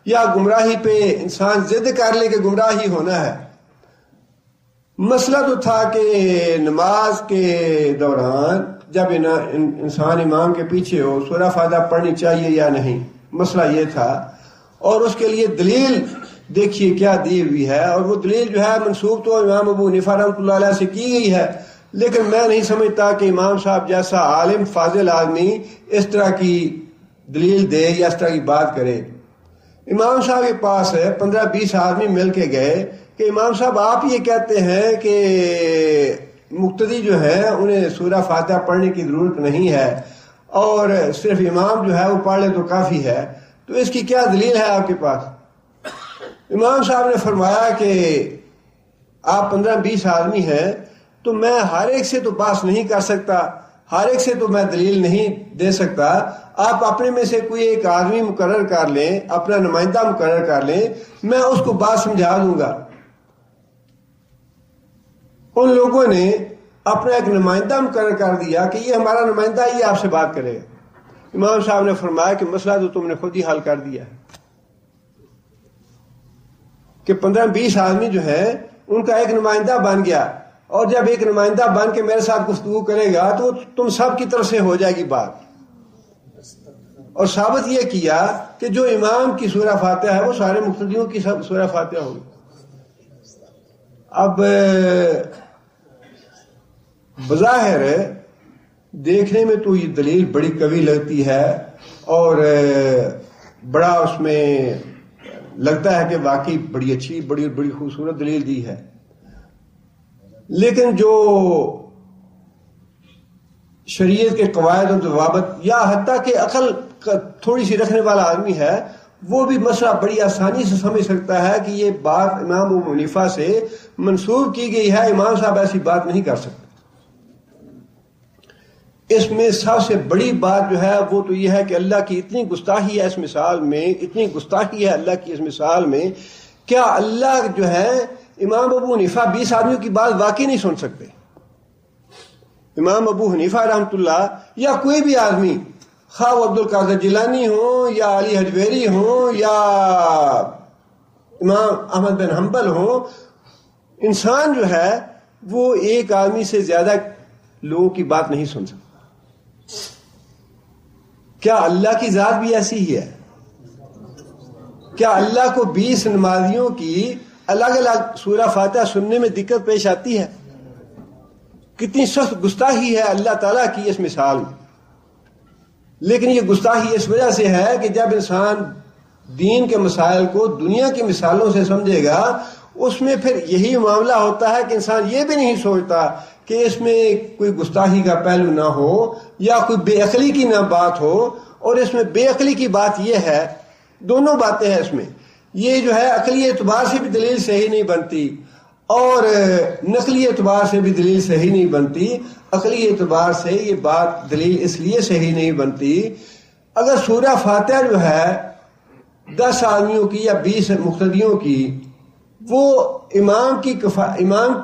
یا گمراہی پہ انسان ضد کر لے کہ گمراہی ہونا ہے. مسئلہ تو تھا کہ نماز کے دوران جب انسان امام کے پیچھے ہو سورہ فاتحہ پڑھنی چاہیے یا نہیں، مسئلہ یہ تھا. اور اس کے لیے دلیل دیکھیے کیا دی ہوئی ہے، اور وہ دلیل جو ہے منسوب تو امام ابو حنیفہ رحمۃ اللہ علیہ سے کی گئی ہے، لیکن میں نہیں سمجھتا کہ امام صاحب جیسا عالم فاضل آدمی اس طرح کی دلیل دے یا اس طرح کی بات کرے. امام صاحب کے پاس 15-20 آدمی مل کے گئے کہ امام صاحب آپ یہ کہتے ہیں کہ مقتدی جو ہے انہیں سورہ فاتحہ پڑھنے کی ضرورت نہیں ہے اور صرف امام جو ہے وہ پڑھ لے تو کافی ہے، تو اس کی کیا دلیل ہے آپ کے پاس؟ امام صاحب نے فرمایا کہ آپ 15-20 آدمی ہیں تو میں ہر ایک سے تو بحث نہیں کر سکتا، ہر ایک سے تو میں دلیل نہیں دے سکتا. آپ اپنے میں سے کوئی ایک آدمی مقرر کر لیں، اپنا نمائندہ مقرر کر لیں، میں اس کو بات سمجھا دوں گا. ان لوگوں نے اپنا ایک نمائندہ مقرر کر دیا کہ یہ ہمارا نمائندہ ہی آپ سے بات کرے گا. امام صاحب نے فرمایا کہ مسئلہ تو تم نے خود ہی حل کر دیا ہے کہ 15-20 آدمی جو ہیں ان کا ایک نمائندہ بن گیا، اور جب ایک نمائندہ بن کے میرے ساتھ گفتگو کرے گا تو تم سب کی طرف سے ہو جائے گی بات. اور ثابت یہ کیا کہ جو امام کی سورہ فاتحہ ہے وہ سارے مقتدیوں کی سورہ فاتحہ ہوگی. اب بظاہر دیکھنے میں تو یہ دلیل بڑی قوی لگتی ہے اور بڑا اس میں لگتا ہے کہ واقعی بڑی اچھی بڑی خوبصورت دلیل دی ہے، لیکن جو شریعت کے قواعد و ضوابط یا حتیٰ کہ عقل تھوڑی سی رکھنے والا آدمی ہے وہ بھی مسئلہ بڑی آسانی سے سمجھ سکتا ہے کہ یہ بات امام ابو حنیفہ سے منسوب کی گئی ہے، امام صاحب ایسی بات نہیں کر سکتے. اس میں سب سے بڑی بات جو ہے وہ تو یہ ہے کہ اللہ کی اتنی گستاخی ہے اس مثال میں، اتنی گستاخی ہے اللہ کی اس مثال میں، کیا اللہ جو ہے امام ابو حنیفہ 20 آدمیوں کی بات واقعی نہیں سن سکتے؟ امام ابو حنیفہ رحمۃ اللہ یا کوئی بھی آدمی، خواہ وہ عبد القادر جیلانی ہوں یا علی حجویری ہوں یا امام احمد بن حنبل ہوں، انسان جو ہے وہ ایک آدمی سے زیادہ لوگوں کی بات نہیں سن سکتا۔ کیا اللہ کی ذات بھی ایسی ہی ہے؟ کیا اللہ کو 20 نمازیوں کی الگ الگ سورہ فاتحہ سننے میں دقت پیش آتی ہے؟ کتنی سخت گستاخی ہے اللہ تعالیٰ کی اس مثال میں۔ لیکن یہ گستاخی اس وجہ سے ہے کہ جب انسان دین کے مسائل کو دنیا کی مثالوں سے سمجھے گا، اس میں پھر یہی معاملہ ہوتا ہے کہ انسان یہ بھی نہیں سوچتا کہ اس میں کوئی گستاخی کا پہلو نہ ہو یا کوئی بے عقلی کی نہ بات ہو۔ اور اس میں بے عقلی کی بات یہ ہے، دونوں باتیں ہیں اس میں، یہ جو ہے عقلی اعتبار سے بھی دلیل صحیح نہیں بنتی اور نقلی اعتبار سے بھی دلیل صحیح نہیں بنتی۔ عقلی اعتبار سے یہ بات دلیل اس لیے صحیح نہیں بنتی، اگر سورہ فاتحہ جو ہے 10 آدمیوں کی یا 20 مقتدیوں کی، وہ امام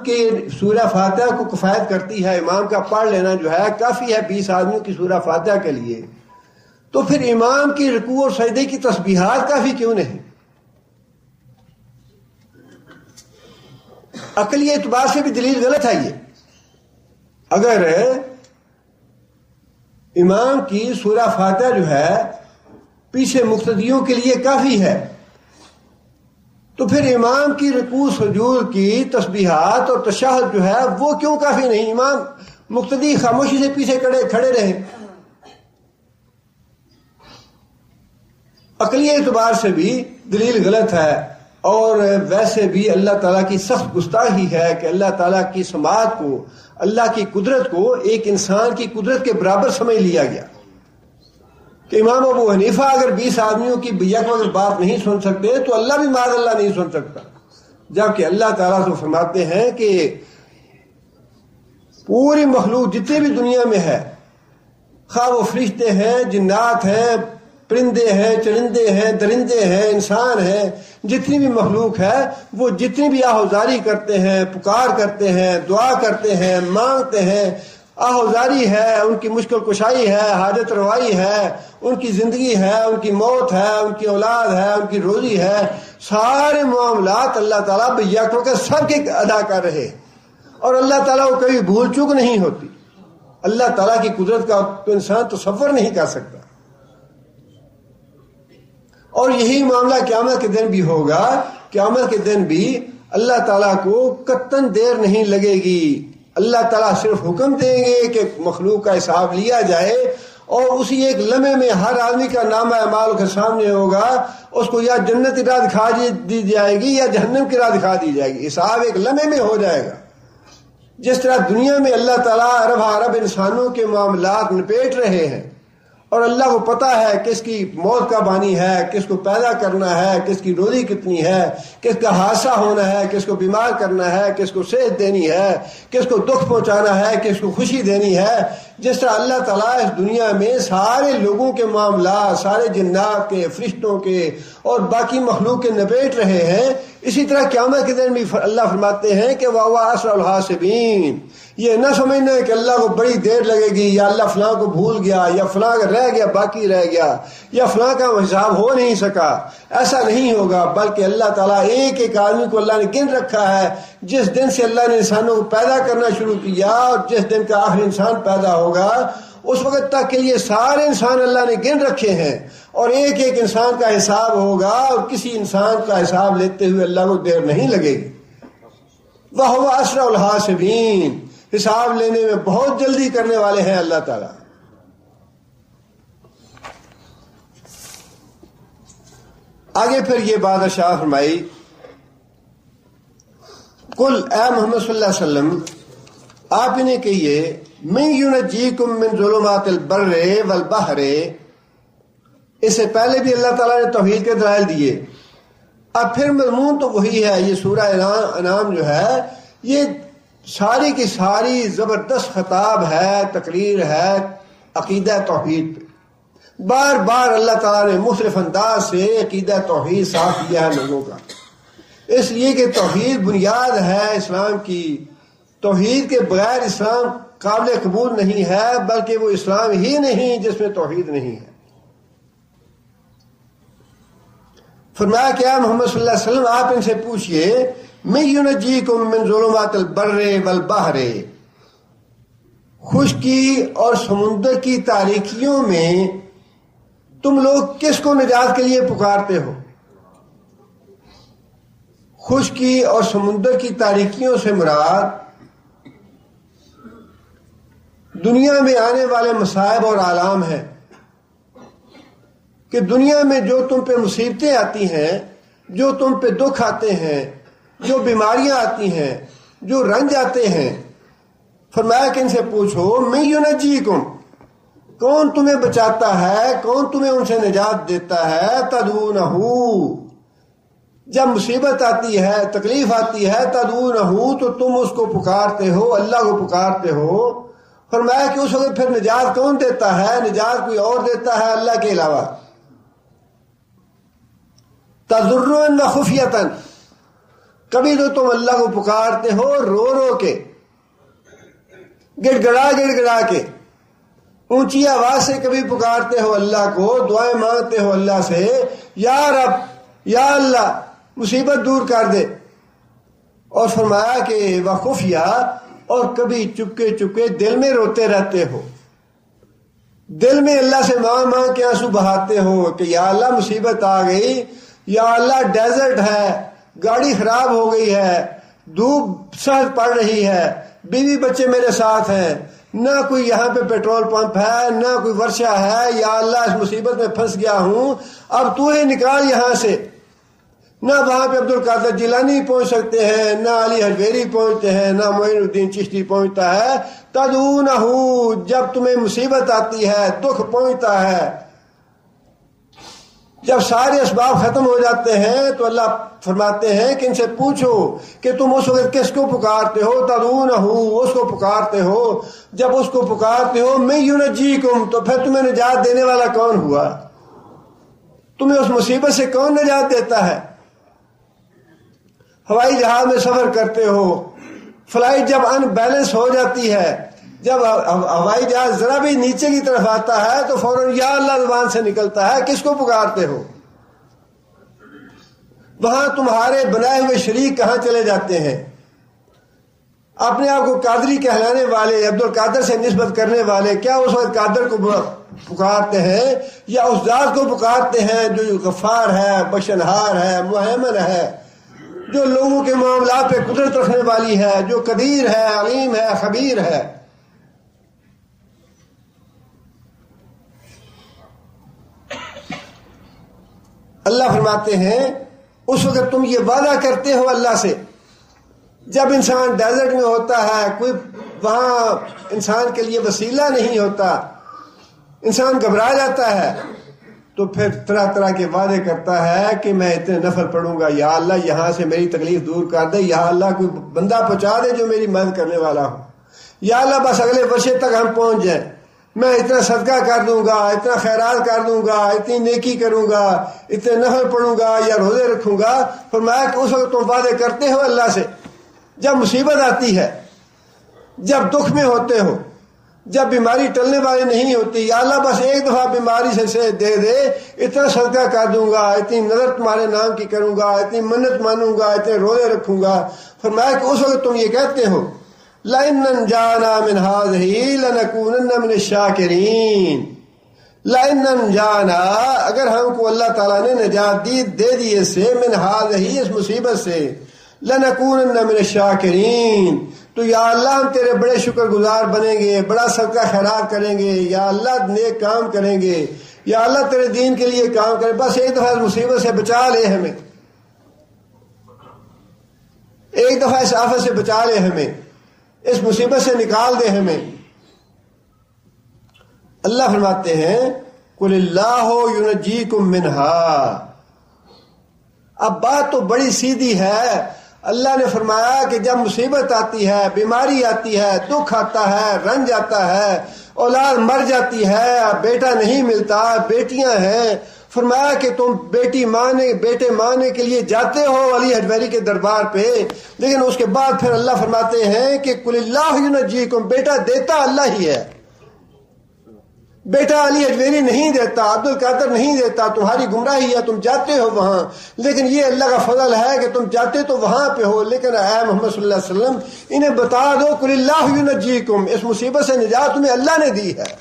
کے سورہ فاتحہ کو کفایت کرتی ہے، امام کا پڑھ لینا جو ہے کافی ہے 20 آدمیوں کی سورہ فاتحہ کے لیے، تو پھر امام کی رکوع اور سجدے کی تسبیحات کافی کیوں نہیں؟ عقلی اعتبار سے بھی دلیل غلط ہے یہ۔ اگر امام کی سورہ فاتحہ جو ہے پیچھے مقتدیوں کے لیے کافی ہے، تو پھر امام کی رکوع سجود کی تسبیحات اور تشہد جو ہے وہ کیوں کافی نہیں؟ امام مقتدی خاموشی سے پیچھے کھڑے رہے۔ عقلی اعتبار سے بھی دلیل غلط ہے، اور ویسے بھی اللہ تعالیٰ کی سخت گستاخی ہے کہ اللہ تعالیٰ کی سماعت کو، اللہ کی قدرت کو ایک انسان کی قدرت کے برابر سمجھ لیا گیا کہ امام ابو حنیفہ اگر 20 آدمیوں کی یک وقت بات نہیں سن سکتے تو اللہ بھی معاذ اللہ نہیں سن سکتا، جبکہ اللہ تعالیٰ تو فرماتے ہیں کہ پوری مخلوق جتنے بھی دنیا میں ہے، خواہ وہ فرشتے ہیں، جنات ہیں، پرندے ہیں، چرندے ہیں، درندے ہیں، انسان ہیں، جتنی بھی مخلوق ہے، وہ جتنی بھی آہوزاری کرتے ہیں، پکار کرتے ہیں، دعا کرتے ہیں، مانگتے ہیں، آہوزاری ہے، ان کی مشکل کشائی ہے، حاجت روائی ہے، ان کی زندگی ہے، ان کی موت ہے، ان کی اولاد ہے، ان کی روزی ہے، سارے معاملات اللہ تعالیٰ بیک وقت سب کے ادا کر رہے، اور اللہ تعالیٰ کو کبھی بھول چوک نہیں ہوتی۔ اللہ تعالیٰ کی قدرت کا تو انسان تصور نہیں کر سکتا، اور یہی معاملہ قیامت کے دن بھی ہوگا۔ قیامت کے دن بھی اللہ تعالیٰ کو قطعاً دیر نہیں لگے گی، اللہ تعالیٰ صرف حکم دیں گے کہ مخلوق کا حساب لیا جائے، اور اسی ایک لمحے میں ہر آدمی کا نامہ اعمال کے سامنے ہوگا، اس کو یا جنت کی راہ دکھا دی جائے گی یا جہنم کی راہ دکھا دی جائے گی، حساب ایک لمحے میں ہو جائے گا۔ جس طرح دنیا میں اللہ تعالیٰ ارب انسانوں کے معاملات نپیٹ رہے ہیں، اور اللہ کو پتا ہے کس کی موت کا بانی ہے، کس کو پیدا کرنا ہے، کس کی روزی کتنی ہے، کس کا حادثہ ہونا ہے، کس کو بیمار کرنا ہے، کس کو صحت دینی ہے، کس کو دکھ پہنچانا ہے، کس کو خوشی دینی ہے، جس طرح اللہ تعالیٰ اس دنیا میں سارے لوگوں کے معاملات، سارے جنات کے، فرشتوں کے اور باقی مخلوق کے نپیٹ رہے ہیں، اسی طرح قیامت کے دن بھی اللہ فرماتے ہیں کہ وَهُوَ أَسْرَعُ الْحَاسِبِينَ۔ یہ نہ سمجھنا ہے کہ اللہ کو بڑی دیر لگے گی، یا اللہ فلاں کو بھول گیا، یا فلاں رہ گیا، باقی رہ گیا، یا فلاں کا حساب ہو نہیں سکا، ایسا نہیں ہوگا، بلکہ اللہ تعالیٰ ایک ایک آدمی کو اللہ نے گن رکھا ہے۔ جس دن سے اللہ نے انسانوں کو پیدا کرنا شروع کیا اور جس دن کا آخری انسان پیدا ہوگا، اس وقت تک کے لیے سارے انسان اللہ نے گن رکھے ہیں، اور ایک ایک انسان کا حساب ہوگا، اور کسی انسان کا حساب لیتے ہوئے اللہ کو دیر نہیں لگے گی۔ وَهُوَ أَسْرَعُ الْحَاسِبِينَ، حساب لینے میں بہت جلدی کرنے والے ہیں اللہ تعالیٰ۔ آگے پھر یہ بات ارشاد فرمائی، قل اے محمد صلی اللہ علیہ وسلم آپ انہیں کہیے، من ینجیکم من ظلمات البر والبحر، اس سے پہلے بھی اللہ تعالیٰ نے توحید کے دلائل دیے، اب پھر مضمون تو وہی ہے۔ یہ سورہ انعام جو ہے یہ ساری کی ساری زبردست خطاب ہے، تقریر ہے عقیدہ توحید پہ۔ بار بار اللہ تعالیٰ نے مختلف انداز سے عقیدہ توحید صاف کیا ہے لوگوں کا، اس لیے کہ توحید بنیاد ہے اسلام کی۔ توحید کے بغیر اسلام قابل قبول نہیں ہے، بلکہ وہ اسلام ہی نہیں جس میں توحید نہیں ہے۔ فرمایا کیا محمد صلی اللہ علیہ وسلم آپ ان سے پوچھئے من ینجیکم من ظلمات البر والبحر، خشکی اور سمندر کی تاریکیوں میں تم لوگ کس کو نجات کے لیے پکارتے ہو؟ خشکی اور سمندر کی تاریکیوں سے مراد دنیا میں آنے والے مصائب اور آلام ہیں، کہ دنیا میں جو تم پہ مصیبتیں آتی ہیں، جو تم پہ دکھ آتے ہیں، جو بیماریاں آتی ہیں، جو رنج آتے ہیں، فرمایا کہ ان سے پوچھو من ینجیکم، کون تمہیں بچاتا ہے، کون تمہیں ان سے نجات دیتا ہے؟ تدعونہ، جب مصیبت آتی ہے، تکلیف آتی ہے، تدعونہ تو تم اس کو پکارتے ہو، اللہ کو پکارتے ہو۔ فرمایا کہ اس وقت پھر نجات کون دیتا ہے؟ نجات کوئی اور دیتا ہے اللہ کے علاوہ۔ تضرعاً و خفیۃً، کبھی تو تم اللہ کو پکارتے ہو رو رو کے، گڑ گڑا کے، اونچی آواز سے کبھی پکارتے ہو اللہ کو، دعائیں مانگتے ہو اللہ سے، یا رب، یا اللہ مصیبت دور کر دے۔ اور فرمایا کہ وخفیہ، اور کبھی چپکے چپکے دل میں روتے رہتے ہو، دل میں اللہ سے مانگ کے آنسو بہاتے ہو کہ یا اللہ مصیبت آ گئی، یا اللہ ڈیزرٹ ہے، گاڑی خراب ہو گئی ہے، دھوپ سخت پڑ رہی ہے، بیوی بچے میرے ساتھ ہیں، نہ کوئی یہاں پہ پیٹرول پمپ ہے، نہ کوئی ورشہ ہے، یا اللہ اس مصیبت میں پھنس گیا ہوں، اب تو ہی نکال یہاں سے۔ نہ وہاں پہ عبد القادر جیلانی پہنچ سکتے ہیں، نہ علی حجویری پہنچتے ہیں، نہ معین الدین چشتی پہنچتا ہے۔ تدعونہ، جب تمہیں مصیبت آتی ہے، دکھ پہنچتا ہے، جب سارے اسباب ختم ہو جاتے ہیں تو اللہ فرماتے ہیں کہ ان سے پوچھو کہ تم اس وقت کس کو پکارتے ہو؟ تدعونہ، اس کو پکارتے ہو۔ جب اس کو پکارتے ہو من ینجیکم، تو پھر تمہیں نجات دینے والا کون ہوا؟ تمہیں اس مصیبت سے کون نجات دیتا ہے؟ ہوائی جہاز میں سفر کرتے ہو، فلائٹ جب ان بیلنس ہو جاتی ہے، جب ہوائی جہاز ذرا بھی نیچے کی طرف آتا ہے تو فوراً یا اللہ زبان سے نکلتا ہے، کس کو پکارتے ہو؟ وہاں تمہارے بنائے ہوئے شریک کہاں چلے جاتے ہیں؟ اپنے آپ کو قادری کہلانے والے، عبد القادر سے نسبت کرنے والے، کیا اس وقت قادر کو پکارتے ہیں یا اس ذات کو پکارتے ہیں جو غفار ہے، بخشنہار ہے، محیمن ہے، جو لوگوں کے معاملات پہ قدرت رکھنے والی ہے، جو قدیر ہے، علیم ہے، خبیر ہے؟ اللہ فرماتے ہیں اس وقت تم یہ وعدہ کرتے ہو اللہ سے، جب انسان ڈیزرٹ میں ہوتا ہے، کوئی وہاں انسان کے لیے وسیلہ نہیں ہوتا، انسان گھبرا جاتا ہے، تو پھر طرح طرح کے وعدے کرتا ہے کہ میں اتنے نفل پڑھوں گا، یا اللہ یہاں سے میری تکلیف دور کر دے، یا اللہ کوئی بندہ پہنچا دے جو میری مدد کرنے والا ہو، یا اللہ بس اگلے ورشے تک ہم پہنچ جائیں، میں اتنا صدقہ کر دوں گا، اتنا خیرات کر دوں گا، اتنی نیکی کروں گا، اتنے نفل پڑھوں گا یا روزے رکھوں گا۔ فرمایا کہ اس وقت تم وعدے کرتے ہو اللہ سے، جب مصیبت آتی ہے، جب دکھ میں ہوتے ہو، جب بیماری ٹلنے والی نہیں ہوتی، یا اللہ بس ایک دفعہ بیماری سے دے دے، اتنا صدقہ کر دوں گا، اتنی نظر تمہارے نام کی کروں گا، اتنی منت مانوں گا، اتنے روزے رکھوں گا۔ فرمایا کہ اس وقت تم یہ کہتے ہو لَئِن نَّنجَانَا مِنْ هَٰذِهِ لَنَكُونَنَّ مِنَ الشَّاكِرِينَ۔ لَئِن نَّنجَانَا، اگر ہم کو اللہ تعالیٰ نے نجات دے دی اس سے، مِنْ هَٰذِهِ، اس مصیبت سے، لَنَكُونَنَّ مِنَ الشَّاكِرِينَ، تو یا اللہ ہم تیرے بڑے شکر گزار بنیں گے، بڑا صدقہ خیرات کریں گے، یا اللہ نیک کام کریں گے، یا اللہ تیرے دین کے لیے کام کریں، بس ایک دفعہ اس مصیبت سے بچا لے ہمیں، ایک دفعہ اس آفت سے بچا لے ہمیں، اس مصیبت سے نکال دے ہمیں۔ اللہ فرماتے ہیں قُلِ اللَّهُ يُنَجِّيكُم مِّنْهَا۔ اب بات تو بڑی سیدھی ہے، اللہ نے فرمایا کہ جب مصیبت آتی ہے، بیماری آتی ہے، دکھ آتا ہے، رنج آتا ہے، اولاد مر جاتی ہے، بیٹا نہیں ملتا، بیٹیاں ہیں، فرمایا کہ تم بیٹے مانے کے لیے جاتے ہو علی حجویری کے دربار پہ، لیکن اس کے بعد پھر اللہ فرماتے ہیں کہ قل اللہ ینجیکم، بیٹا دیتا اللہ ہی ہے، بیٹا علی حجویری نہیں دیتا، عبد القادر نہیں دیتا، تمہاری گمراہی ہے، تم جاتے ہو وہاں، لیکن یہ اللہ کا فضل ہے کہ تم جاتے تو وہاں پہ ہو، لیکن اے محمد صلی اللہ علیہ وسلم انہیں بتا دو قل اللہ ینجیکم، اس مصیبت سے نجات تمہیں اللہ نے دی ہے۔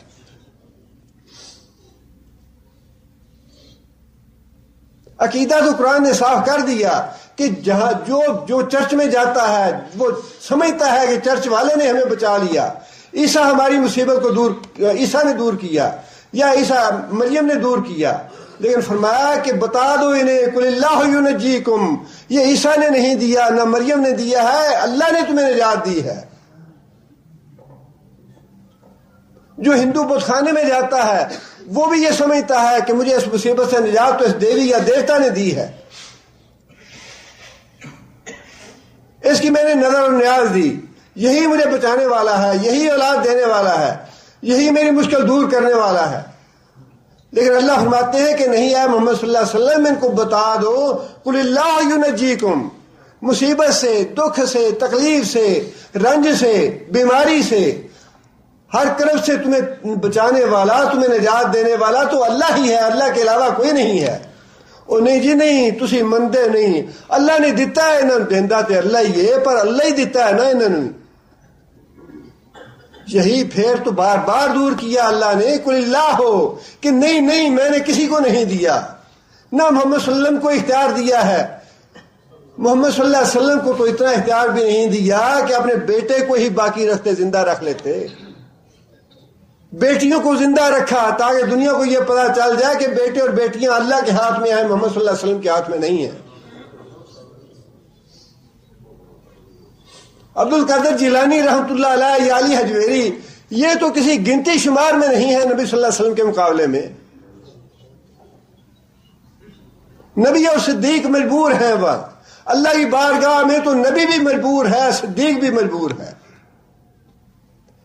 عقیدہ تو قرآن نے صاف کر دیا کہ جہاں جو چرچ میں جاتا ہے وہ سمجھتا ہے کہ چرچ والے نے ہمیں بچا لیا، عیسیٰ ہماری مصیبت کو عیسیٰ نے دور کیا، یا عیسیٰ مریم نے دور کیا، لیکن فرمایا کہ بتا دو انہیں قل اللہ ینجیکم، یہ عیسیٰ نے نہیں دیا، نہ مریم نے دیا ہے، اللہ نے تمہیں نجات دی ہے۔ جو ہندو بت خانے میں جاتا ہے وہ بھی یہ سمجھتا ہے کہ مجھے اس مصیبت سے نجات تو اس دیوی یا دیوتا نے دی ہے، اس کی میں نے نظر اور نیاز دی، یہی مجھے بچانے والا ہے، یہی اولاد دینے والا ہے، یہی میری مشکل دور کرنے والا ہے۔ لیکن اللہ فرماتے ہیں کہ نہیں ہے محمد صلی اللہ علیہ وسلم، ان کو بتا دو قل اللہ ینجیکم، مصیبت سے، دکھ سے، تکلیف سے، رنج سے، بیماری سے، ہر طرف سے تمہیں بچانے والا، تمہیں نجات دینے والا تو اللہ ہی ہے، اللہ کے علاوہ کوئی نہیں ہے۔ او نہیں جی نہیں، تسی مندے نہیں، اللہ نے دیتا ہے، انہوں دیندہ تے اللہ ہی ہے، پر اللہ ہی دیتا ہے نا انہوں نے، یہی پھر تو بار بار دور کیا اللہ نے قل اللہ ہو کہ نہیں میں نے کسی کو نہیں دیا، نہ محمد صلی اللہ علیہ وسلم کو اختیار دیا ہے، محمد صلی اللہ علیہ وسلم کو تو اتنا اختیار بھی نہیں دیا کہ اپنے بیٹے کو ہی باقی رکھتے، زندہ رکھ لیتے، بیٹیوں کو زندہ رکھا تاکہ دنیا کو یہ پتا چل جائے کہ بیٹے اور بیٹیاں اللہ کے ہاتھ میں ہیں، محمد صلی اللہ علیہ وسلم کے ہاتھ میں نہیں ہیں۔ عبد القادر جیلانی رحمۃ اللہ علیہ یا علی حجویری یہ تو کسی گنتی شمار میں نہیں ہے نبی صلی اللہ علیہ وسلم کے مقابلے میں، نبی اور صدیق مجبور ہیں، بات اللہ کی بارگاہ میں تو نبی بھی مجبور ہے، صدیق بھی مجبور ہے۔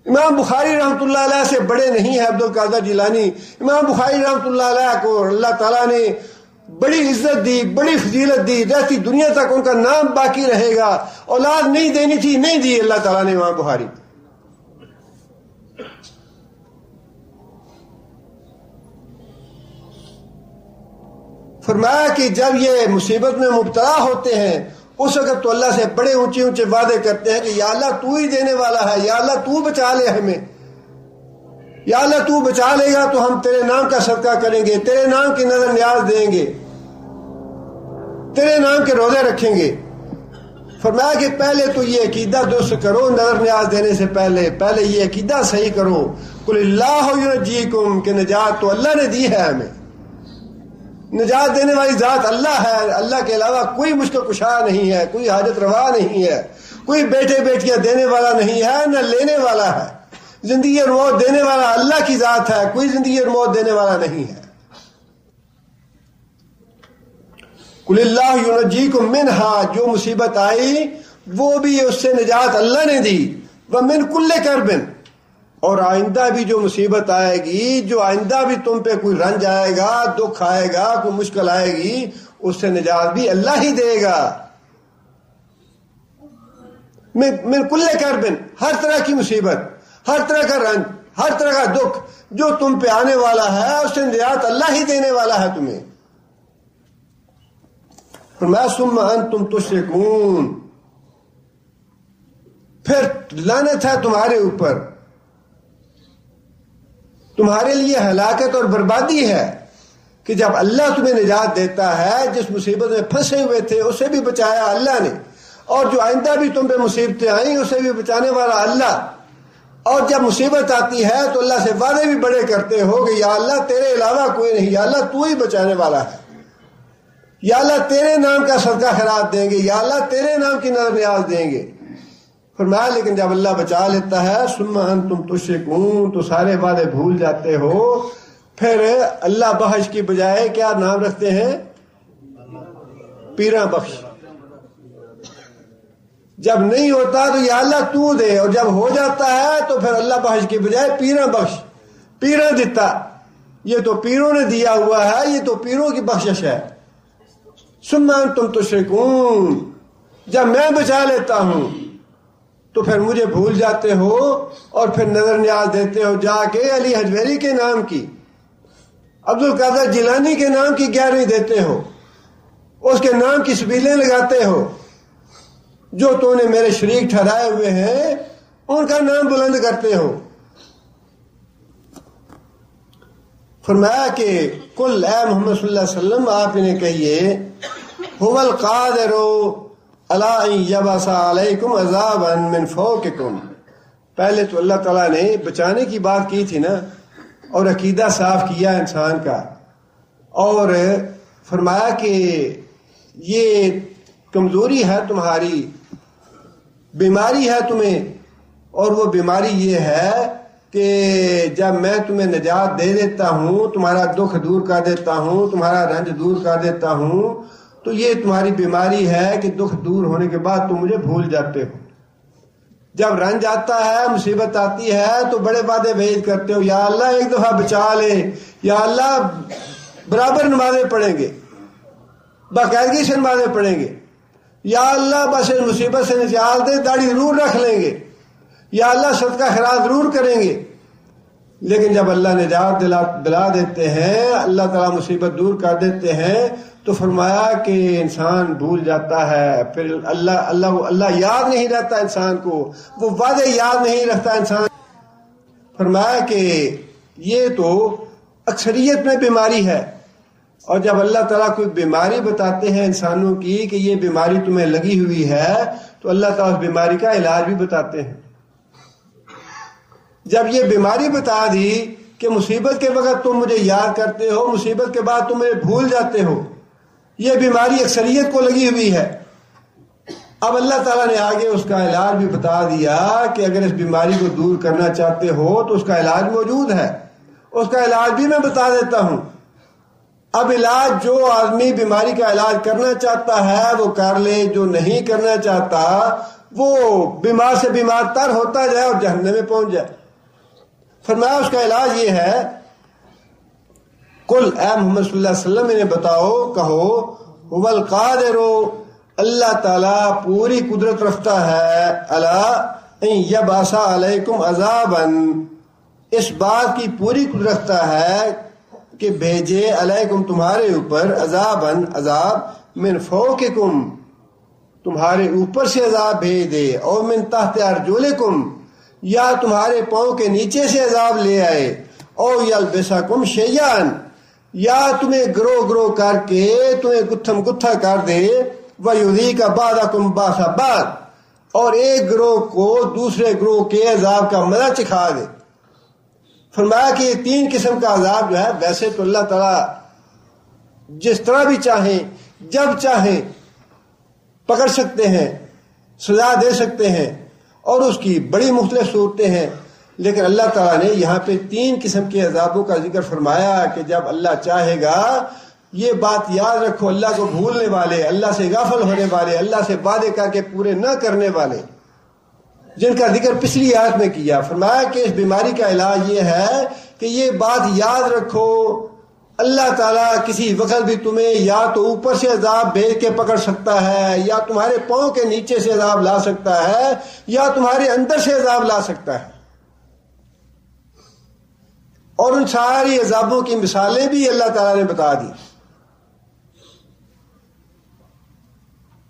امام بخاری رحمۃ اللہ علیہ سے بڑے نہیں ہیں عبد القادر جیلانی، امام بخاری رحمۃ اللہ علیہ کو اللہ تعالیٰ نے بڑی عزت دی، بڑی فضیلت دی، رہتی دنیا تک ان کا نام باقی رہے گا، اولاد نہیں دینی تھی نہیں دی اللہ تعالیٰ نے امام بخاری۔ فرمایا کہ جب یہ مصیبت میں مبتلا ہوتے ہیں اس وقت تو اللہ سے بڑے اونچے اونچے وعدے کرتے ہیں کہ یا اللہ تو ہی دینے والا ہے، یا اللہ تو بچا لے ہمیں، یا اللہ تو بچا لے گا تو ہم تیرے نام کا صدقہ کریں گے، تیرے نام کی نظر نیاز دیں گے، تیرے نام کے روزے رکھیں گے۔ فرمایا کہ پہلے تو یہ عقیدہ درست کرو، نظر نیاز دینے سے پہلے یہ عقیدہ صحیح کرو قل اللہ ینجیکم، کہ نجات تو اللہ نے دی ہے ہمیں، نجات دینے والی ذات اللہ ہے، اللہ کے علاوہ کوئی مشکل کشا نہیں ہے، کوئی حاجت روا نہیں ہے، کوئی بیٹے بیٹیاں دینے والا نہیں ہے، نہ لینے والا ہے، زندگی اور موت دینے والا اللہ کی ذات ہے، کوئی زندگی اور موت دینے والا نہیں ہے۔ قل اللہ ینجیکم منہا، جو مصیبت آئی وہ بھی اس سے نجات اللہ نے دی، ومن کل کرب، اور آئندہ بھی جو مصیبت آئے گی، جو آئندہ بھی تم پہ کوئی رنج آئے گا، دکھ آئے گا، کوئی مشکل آئے گی، اس سے نجات بھی اللہ ہی دے گا۔ من کل کرب، ہر طرح کی مصیبت، ہر طرح کا رنج، ہر طرح کا دکھ جو تم پہ آنے والا ہے اس سے نجات اللہ ہی دینے والا ہے تمہیں۔ فرمایا ثم انتم تشرکون، پھر لعنت ہے تمہارے اوپر، تمہارے لیے ہلاکت اور بربادی ہے کہ جب اللہ تمہیں نجات دیتا ہے، جس مصیبت میں پھنسے ہوئے تھے اسے بھی بچایا اللہ نے، اور جو آئندہ بھی تم پہ مصیبتیں آئیں اسے بھی بچانے والا اللہ، اور جب مصیبت آتی ہے تو اللہ سے وعدے بھی بڑے کرتے ہو کہ یا اللہ تیرے علاوہ کوئی نہیں، یا اللہ تو ہی بچانے والا ہے، یا اللہ تیرے نام کا صدقہ خیرات دیں گے، یا اللہ تیرے نام کی نظر نیاز دیں گے۔ فرمایا لیکن جب اللہ بچا لیتا ہے ثم انتم تشرکون، تو سارے وعدے بھول جاتے ہو، پھر اللہ بخش کی بجائے کیا نام رکھتے ہیں؟ پیراں بخش۔ جب نہیں ہوتا تو یا اللہ تو دے، اور جب ہو جاتا ہے تو پھر اللہ بخش کے بجائے پیراں بخش، پیراں دیتا، یہ تو پیروں نے دیا ہوا ہے، یہ تو پیروں کی بخشش ہے۔ ثم انتم تشرکون، جب میں بچا لیتا ہوں تو پھر مجھے بھول جاتے ہو، اور پھر نظر نیاز دیتے ہو جا کے علی حجویری کے نام کی، عبد القادر جیلانی کے نام کی گیارہویں دیتے ہو، اس کے نام کی سبیلیں لگاتے ہو، جو تو نے میرے شریک ٹھہرائے ہوئے ہیں ان کا نام بلند کرتے ہو۔ فرمایا کہ کل اے محمد صلی اللہ علیہ وسلم آپ انہیں کہیے هو القادر علی ان یبعث علیکم عذابا من فوقکم، پہلے تو اللہ تعالیٰ نے بچانے کی بات کی تھی نا، اور عقیدہ صاف کیا انسان کا، اور فرمایا کہ یہ کمزوری ہے تمہاری، بیماری ہے تمہیں، اور وہ بیماری یہ ہے کہ جب میں تمہیں نجات دے دیتا ہوں، تمہارا دکھ دور کر دیتا ہوں، تمہارا رنج دور کر دیتا ہوں، تو یہ تمہاری بیماری ہے کہ دکھ دور ہونے کے بعد تم مجھے بھول جاتے ہو۔ جب رنج آتا ہے، مصیبت آتی ہے تو بڑے وعدے بھیج کرتے ہو، یا اللہ ایک دفعہ بچا لے، یا اللہ برابر نمازیں پڑھیں گے، باقاعدگی سے نمازیں پڑھیں گے، یا اللہ بس اس مصیبت سے نجات دے، داڑھی ضرور رکھ لیں گے، یا اللہ صدقہ خیرات ضرور کریں گے۔ لیکن جب اللہ نجات دلا دیتے ہیں، اللہ تعالیٰ مصیبت دور کر دیتے ہیں، تو فرمایا کہ انسان بھول جاتا ہے، پھر اللہ یاد نہیں رہتا انسان کو، وہ وعدے یاد نہیں رکھتا انسان۔ فرمایا کہ یہ تو اکثریت میں بیماری ہے، اور جب اللہ تعالیٰ کوئی بیماری بتاتے ہیں انسانوں کی کہ یہ بیماری تمہیں لگی ہوئی ہے، تو اللہ تعالیٰ اس بیماری کا علاج بھی بتاتے ہیں۔ جب یہ بیماری بتا دی کہ مصیبت کے وقت تم مجھے یاد کرتے ہو، مصیبت کے بعد تم مجھے بھول جاتے ہو، یہ بیماری اکثریت کو لگی ہوئی ہے، اب اللہ تعالیٰ نے آگے اس کا علاج بھی بتا دیا کہ اگر اس بیماری کو دور کرنا چاہتے ہو تو اس کا علاج موجود ہے، اس کا علاج بھی میں بتا دیتا ہوں۔ اب علاج جو آدمی بیماری کا علاج کرنا چاہتا ہے وہ کر لے، جو نہیں کرنا چاہتا وہ بیمار سے بیمار تر ہوتا جائے اور جہنم میں پہنچ جائے۔ فرمایا اس کا علاج یہ ہے، کل اے محمد صلی اللہ علیہ وسلم انہیں بتاؤ، کہو هو القادر، اللہ تعالیٰ پوری قدرت رکھتا ہے، علی ان یبعث علیکم عذابا، اس بات کی پوری قدرت رکھتا ہے کہ بھیجے علیکم تمہارے اوپر عذابا، عذاب، من فوقکم، تمہارے اوپر سے عذاب بھیج دے، اور من تحت ارجلکم، یا تمہارے پاؤں کے نیچے سے عذاب لے آئے، او یلبسکم شیئا، یا تمہیں گروہ گروہ کر کے تمہیں گتھم گتھا کر دے، وَيُذِيقَ بَعْضَكُمْ بَأْسَ بَعْضٍ، اور ایک گروہ کو دوسرے گروہ کے عذاب کا مزہ چکھا دے۔ فرمایا کہ یہ تین قسم کا عذاب جو ہے، ویسے تو اللہ تعالیٰ جس طرح بھی چاہیں، جب چاہیں پکڑ سکتے ہیں، سزا دے سکتے ہیں، اور اس کی بڑی مختلف صورتیں ہیں، لیکن اللہ تعالیٰ نے یہاں پہ تین قسم کے عذابوں کا ذکر فرمایا کہ جب اللہ چاہے گا، یہ بات یاد رکھو، اللہ کو بھولنے والے، اللہ سے غافل ہونے والے، اللہ سے وعدے کر کے پورے نہ کرنے والے، جن کا ذکر پچھلی آیت میں کیا، فرمایا کہ اس بیماری کا علاج یہ ہے کہ یہ بات یاد رکھو، اللہ تعالیٰ کسی وقت بھی تمہیں یا تو اوپر سے عذاب بھیج کے پکڑ سکتا ہے، یا تمہارے پاؤں کے نیچے سے عذاب لا سکتا ہے، یا تمہارے اندر سے عذاب لا سکتا ہے۔ اور ان ساری عذابوں کی مثالیں بھی اللہ تعالیٰ نے بتا دی۔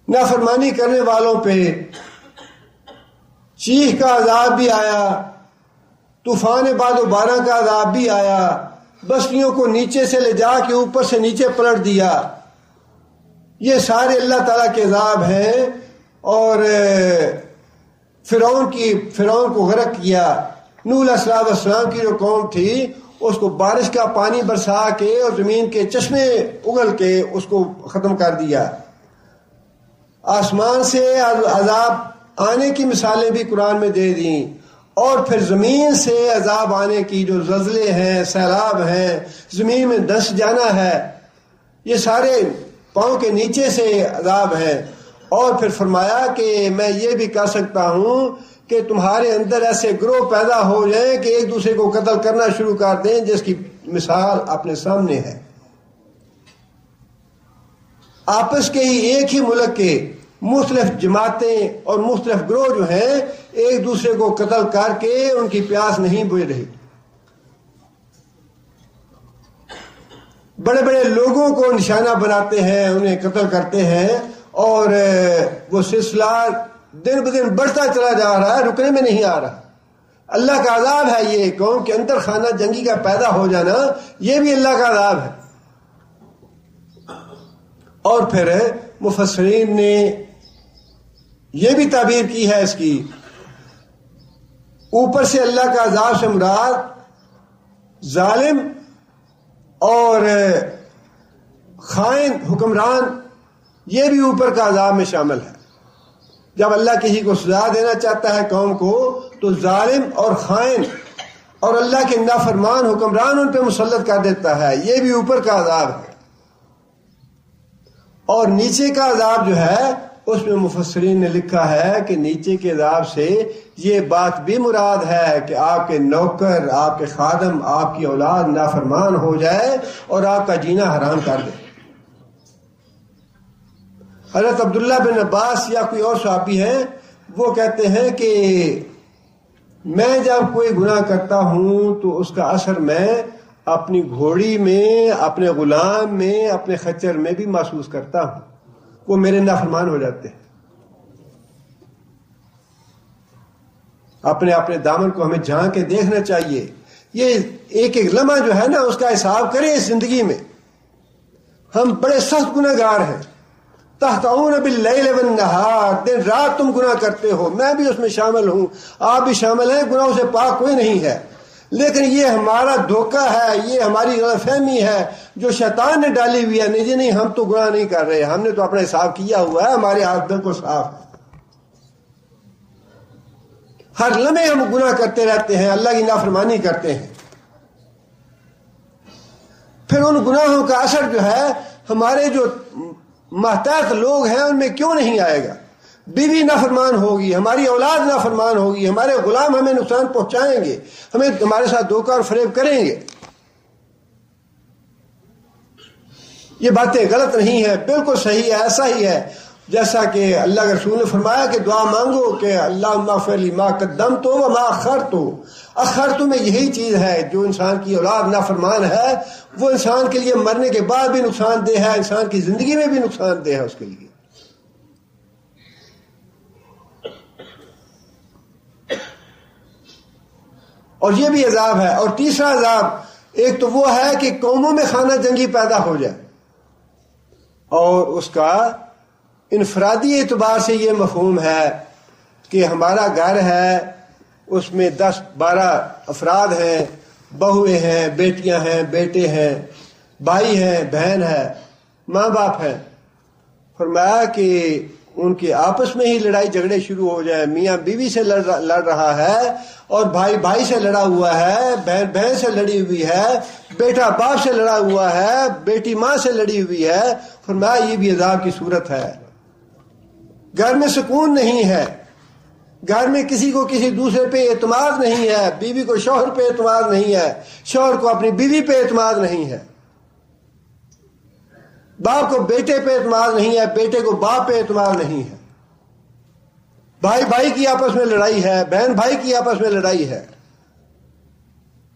نافرمانی کرنے والوں پہ چیخ کا عذاب بھی آیا، طوفان باد و بارہ کا عذاب بھی آیا، بستیوں کو نیچے سے لے جا کے اوپر سے نیچے پلٹ دیا، یہ سارے اللہ تعالیٰ کے عذاب ہیں۔ اور فرعون کو غرق کیا، نوح علیہ السلام کی جو قوم تھی اس کو بارش کا پانی برسا کے اور زمین کے چشمے اگل کے اس کو ختم کر دیا۔ آسمان سے عذاب آنے کی مثالیں بھی قرآن میں دے دیں، اور پھر زمین سے عذاب آنے کی جو زلزلے ہیں، سیلاب ہیں، زمین میں دھس جانا ہے، یہ سارے پاؤں کے نیچے سے عذاب ہیں۔ اور پھر فرمایا کہ میں یہ بھی کر سکتا ہوں کہ تمہارے اندر ایسے گروہ پیدا ہو جائیں کہ ایک دوسرے کو قتل کرنا شروع کر دیں، جس کی مثال اپنے سامنے ہے۔ آپس کے ہی ایک ہی ملک کے مختلف جماعتیں اور مختلف گروہ جو ہیں ایک دوسرے کو قتل کر کے ان کی پیاس نہیں بجھ رہی۔ بڑے بڑے لوگوں کو نشانہ بناتے ہیں، انہیں قتل کرتے ہیں، اور وہ سلسلہ دن بدن بڑھتا چلا جا رہا ہے، رکنے میں نہیں آ رہا۔ اللہ کا عذاب ہے یہ قوم کے اندر خانہ جنگی کا پیدا ہو جانا، یہ بھی اللہ کا عذاب ہے۔ اور پھر مفسرین نے یہ بھی تعبیر کی ہے اس کی، اوپر سے اللہ کا عذاب سے مراد ظالم اور خائن حکمران، یہ بھی اوپر کا عذاب میں شامل ہے۔ جب اللہ کسی کو سزا دینا چاہتا ہے قوم کو تو ظالم اور خائن اور اللہ کے نافرمان حکمران ان پہ مسلط کر دیتا ہے، یہ بھی اوپر کا عذاب ہے۔ اور نیچے کا عذاب جو ہے اس میں مفسرین نے لکھا ہے کہ نیچے کے عذاب سے یہ بات بھی مراد ہے کہ آپ کے نوکر، آپ کے خادم، آپ کی اولاد نافرمان ہو جائے اور آپ کا جینا حرام کر دے۔ حضرت عبداللہ بن عباس یا کوئی اور صحابی ہیں، وہ کہتے ہیں کہ میں جب کوئی گناہ کرتا ہوں تو اس کا اثر میں اپنی گھوڑی میں، اپنے غلام میں، اپنے خچر میں بھی محسوس کرتا ہوں، وہ میرے نافرمان ہو جاتے ہیں۔ اپنے دامن کو ہمیں جھانک کے دیکھنا چاہیے۔ یہ ایک ایک لمحہ جو ہے نا اس کا حساب کریں اس زندگی میں۔ ہم بڑے سخت گناہ گار ہیں، تحتعون باللیل والنہار، دن رات تم گناہ کرتے ہو، میں بھی اس میں شامل ہوں، آپ بھی شامل ہیں، گناہوں سے پاک کوئی نہیں ہے۔ لیکن یہ ہمارا دھوکہ ہے، یہ ہماری غلط فہمی ہے جو شیطان نے ڈالی ہوئی ہے۔ نہیں جی نہیں، ہم تو گناہ نہیں کر رہے، ہم نے تو اپنا حساب کیا ہوا ہے، ہمارے ہاتھ بالکل صاف ہے۔ ہر لمحے ہم گناہ کرتے رہتے ہیں، اللہ کی نافرمانی کرتے ہیں۔ پھر ان گناہوں کا اثر جو ہے ہمارے جو محتاط لوگ ہیں ان میں کیوں نہیں آئے گا؟ بیوی نافرمان ہوگی، ہماری اولاد نافرمان ہوگی، ہمارے غلام ہمیں نقصان پہنچائیں گے، ہمیں ہمارے ساتھ دھوکہ اور فریب کریں گے۔ یہ باتیں غلط نہیں ہیں، بالکل صحیح ہے، ایسا ہی ہے جیسا کہ اللہ کے رسول نے فرمایا کہ دعا مانگو کہ اللہم اغفر لی ما قدمت وما اخرت۔ اخرت میں یہی چیز ہے، جو انسان کی اولاد نافرمان ہے وہ انسان کے لیے مرنے کے بعد بھی نقصان دہ ہے، انسان کی زندگی میں بھی نقصان دہ ہے اس کے لیے۔ اور یہ بھی عذاب ہے۔ اور تیسرا عذاب ایک تو وہ ہے کہ قوموں میں خانہ جنگی پیدا ہو جائے، اور اس کا انفرادی اعتبار سے یہ مفہوم ہے کہ ہمارا گھر ہے، اس میں 10-12 افراد ہیں، بہویں ہیں، بیٹیاں ہیں، بیٹے ہیں، بھائی ہیں، بہن ہے، ماں باپ ہیں۔ فرمایا کہ ان کے آپس میں ہی لڑائی جھگڑے شروع ہو جائیں، میاں بیوی سے لڑ رہا ہے، اور بھائی بھائی سے لڑا ہوا ہے، بہن بہن سے لڑی ہوئی ہے، بیٹا باپ سے لڑا ہوا ہے، بیٹی ماں سے لڑی ہوئی ہے۔ فرمایا یہ بھی عذاب کی صورت ہے۔ گھر میں سکون نہیں ہے، گھر میں کسی کو کسی دوسرے پہ اعتماد نہیں ہے، بیوی کو شوہر پہ اعتماد نہیں ہے، شوہر کو اپنی بیوی پہ اعتماد نہیں ہے، باپ کو بیٹے پہ اعتماد نہیں ہے، بیٹے کو باپ پہ اعتماد نہیں ہے، بھائی بھائی کی آپس میں لڑائی ہے، بہن بھائی کی آپس میں لڑائی ہے۔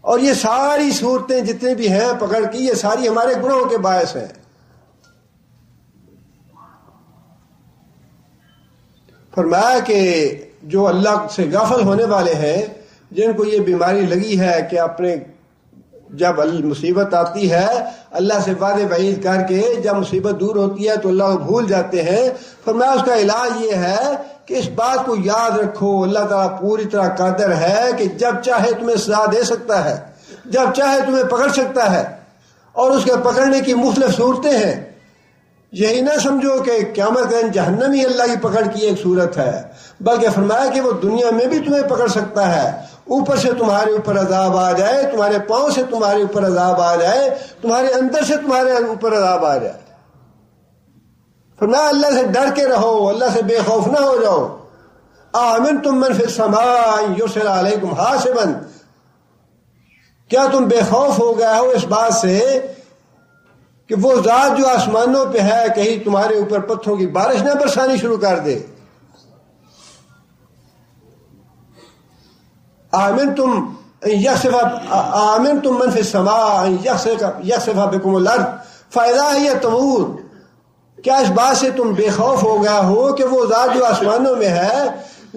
اور یہ ساری صورتیں جتنے بھی ہیں پکڑ کی، یہ ساری ہمارے گناہوں کے باعث ہیں۔ فرمایا کہ جو اللہ سے غافل ہونے والے ہیں، جن کو یہ بیماری لگی ہے کہ اپنے جب مصیبت آتی ہے اللہ سے وعدے وعید کر کے جب مصیبت دور ہوتی ہے تو اللہ کو بھول جاتے ہیں، فرمایا اس کا علاج یہ ہے کہ اس بات کو یاد رکھو، اللہ تعالیٰ پوری طرح قادر ہے کہ جب چاہے تمہیں سزا دے سکتا ہے، جب چاہے تمہیں پکڑ سکتا ہے، اور اس کے پکڑنے کی مختلف صورتیں ہیں۔ یہی نہ سمجھو کہ قیامت کے دن جہنم ہی اللہ کی پکڑ کی ایک صورت ہے، بلکہ فرمایا کہ وہ دنیا میں بھی تمہیں پکڑ سکتا ہے، اوپر سے تمہارے اوپر عذاب آ جائے، تمہارے پاؤں سے تمہارے اوپر عذاب آ جائے، تمہارے اندر سے تمہارے اوپر عذاب آ جائے۔ فرمایا اللہ سے ڈر کے رہو، اللہ سے بے خوف نہ ہو جاؤ. آمنتم من فی السماء ان یرسل علیکم حاصبا، کیا تم بے خوف ہو گئے ہو اس بات سے کہ وہ ذات جو آسمانوں پہ ہے کہیں تمہارے اوپر پتھروں کی بارش نہ برسانی شروع کر دے؟ آمنتم من فی السماء ان یخسف بکم الارض فاذا ہی تمور، کیا اس بات سے تم بے خوف ہو گیا ہو کہ وہ ذات جو آسمانوں میں ہے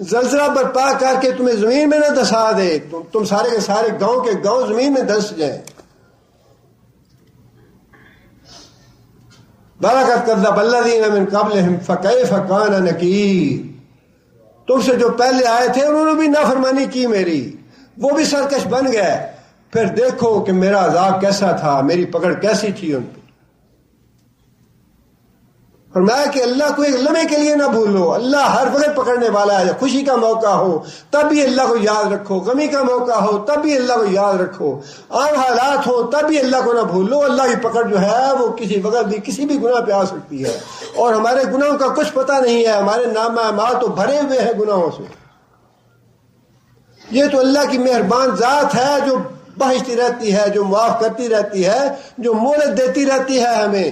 زلزلہ برپا کر کے تمہیں زمین میں نہ دھسا دے، تم سارے کے سارے گاؤں کے گاؤں زمین میں دھس جائیں. بَلَقَدْ كَذَّبَ الَّذِينَ مِن قَبْلِهِمْ فَكَيْفَ كَانَ نَكِيرِ، تم سے جو پہلے آئے تھے انہوں نے بھی نافرمانی کی میری، وہ بھی سرکش بن گئے، پھر دیکھو کہ میرا عذاب کیسا تھا، میری پکڑ کیسی تھی ان پہ. فرمایا کہ اللہ کو ایک لمحے کے لیے نہ بھولو، اللہ ہر وقت پکڑنے والا ہے. خوشی کا موقع ہو تب بھی اللہ کو یاد رکھو، غمی کا موقع ہو تب بھی اللہ کو یاد رکھو، عام حالات ہو تب بھی اللہ کو نہ بھولو. اللہ کی پکڑ جو ہے وہ کسی وقت بھی کسی بھی گناہ پہ آ سکتی ہے، اور ہمارے گناہوں کا کچھ پتہ نہیں ہے، ہمارے نامہ اعمال تو بھرے ہوئے ہیں گناہوں سے. یہ تو اللہ کی مہربان ذات ہے جو بخشتی رہتی ہے، جو معاف کرتی رہتی ہے، جو مہلت دیتی رہتی ہے ہمیں.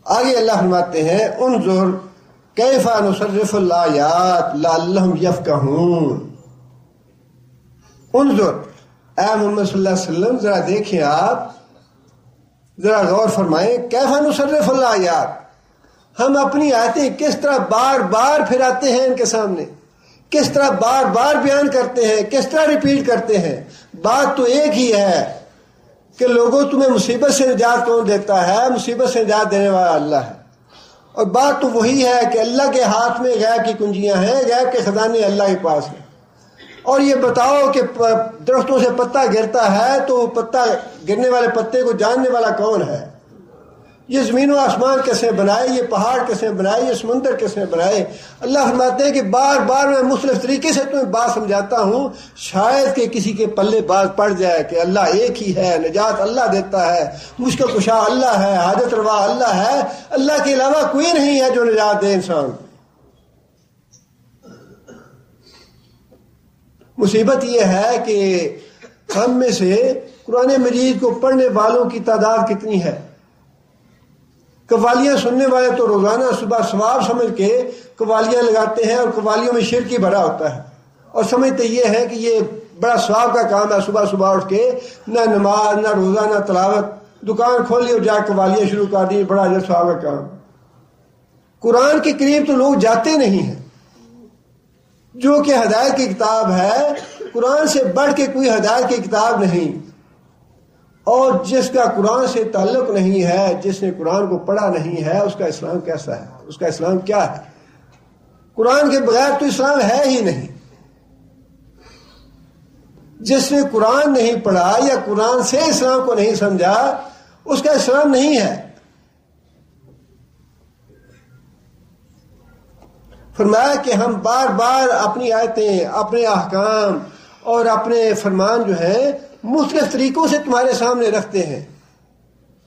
آگے اللہ فرماتے ہیں انظر کیف نصرف الآیات لعلہم یفقہون. انظر اے محمد صلی اللہ علیہ وسلم ذرا دیکھیں، آپ ذرا غور فرمائیں، کیف نصرف الآیات، ہم اپنی آیتیں کس طرح بار بار پھراتے ہیں ان کے سامنے، کس طرح بار بار بیان کرتے ہیں، کس طرح ریپیٹ کرتے ہیں. بات تو ایک ہی ہے کہ لوگوں تمہیں مصیبت سے نجات کون دیتا ہے؟ مصیبت سے نجات دینے والا اللہ ہے. اور بات تو وہی ہے کہ اللہ کے ہاتھ میں غیب کی کنجیاں ہیں، غیب کے خزانے اللہ کے پاس ہیں. اور یہ بتاؤ کہ درختوں سے پتا گرتا ہے تو پتا گرنے والے پتے کو جاننے والا کون ہے؟ یہ زمین و آسمان کیسے بنائے، یہ پہاڑ کیسے بنائے، یہ سمندر کیسے بنائے؟ اللہ فرماتے ہیں کہ بار بار میں مختلف طریقے سے تمہیں بات سمجھاتا ہوں، شاید کہ کسی کے پلے بات پڑ جائے کہ اللہ ایک ہی ہے، نجات اللہ دیتا ہے، مشکل کشا اللہ ہے، حاجت روا اللہ ہے، اللہ کے علاوہ کوئی نہیں ہے جو نجات دے انسان. مصیبت یہ ہے کہ ہم میں سے قرآن مجید کو پڑھنے والوں کی تعداد کتنی ہے. قوالیاں سننے والے تو روزانہ صبح ثواب سمجھ کے قوالیاں لگاتے ہیں، اور قوالیوں میں شرک ہی بھرا ہوتا ہے، اور سمجھتے یہ ہے کہ یہ بڑا ثواب کا کام ہے. صبح صبح اٹھ کے نہ نماز نہ روزہ نہ تلاوت، دکان کھولی اور جا قوالیاں شروع کر دی، بڑا جو ثواب کا کام. قرآن کے قریب تو لوگ جاتے نہیں ہیں، جو کہ ہدایت کی کتاب ہے. قرآن سے بڑھ کے کوئی ہدایت کی کتاب نہیں، اور جس کا قرآن سے تعلق نہیں ہے، جس نے قرآن کو پڑھا نہیں ہے، اس کا اسلام کیسا ہے؟ اس کا اسلام کیا ہے؟ قرآن کے بغیر تو اسلام ہے ہی نہیں. جس نے قرآن نہیں پڑھا یا قرآن سے اسلام کو نہیں سمجھا، اس کا اسلام نہیں ہے. فرمایا کہ ہم بار بار اپنی آیتیں، اپنے احکام اور اپنے فرمان جو ہیں مختلف طریقوں سے تمہارے سامنے رکھتے ہیں،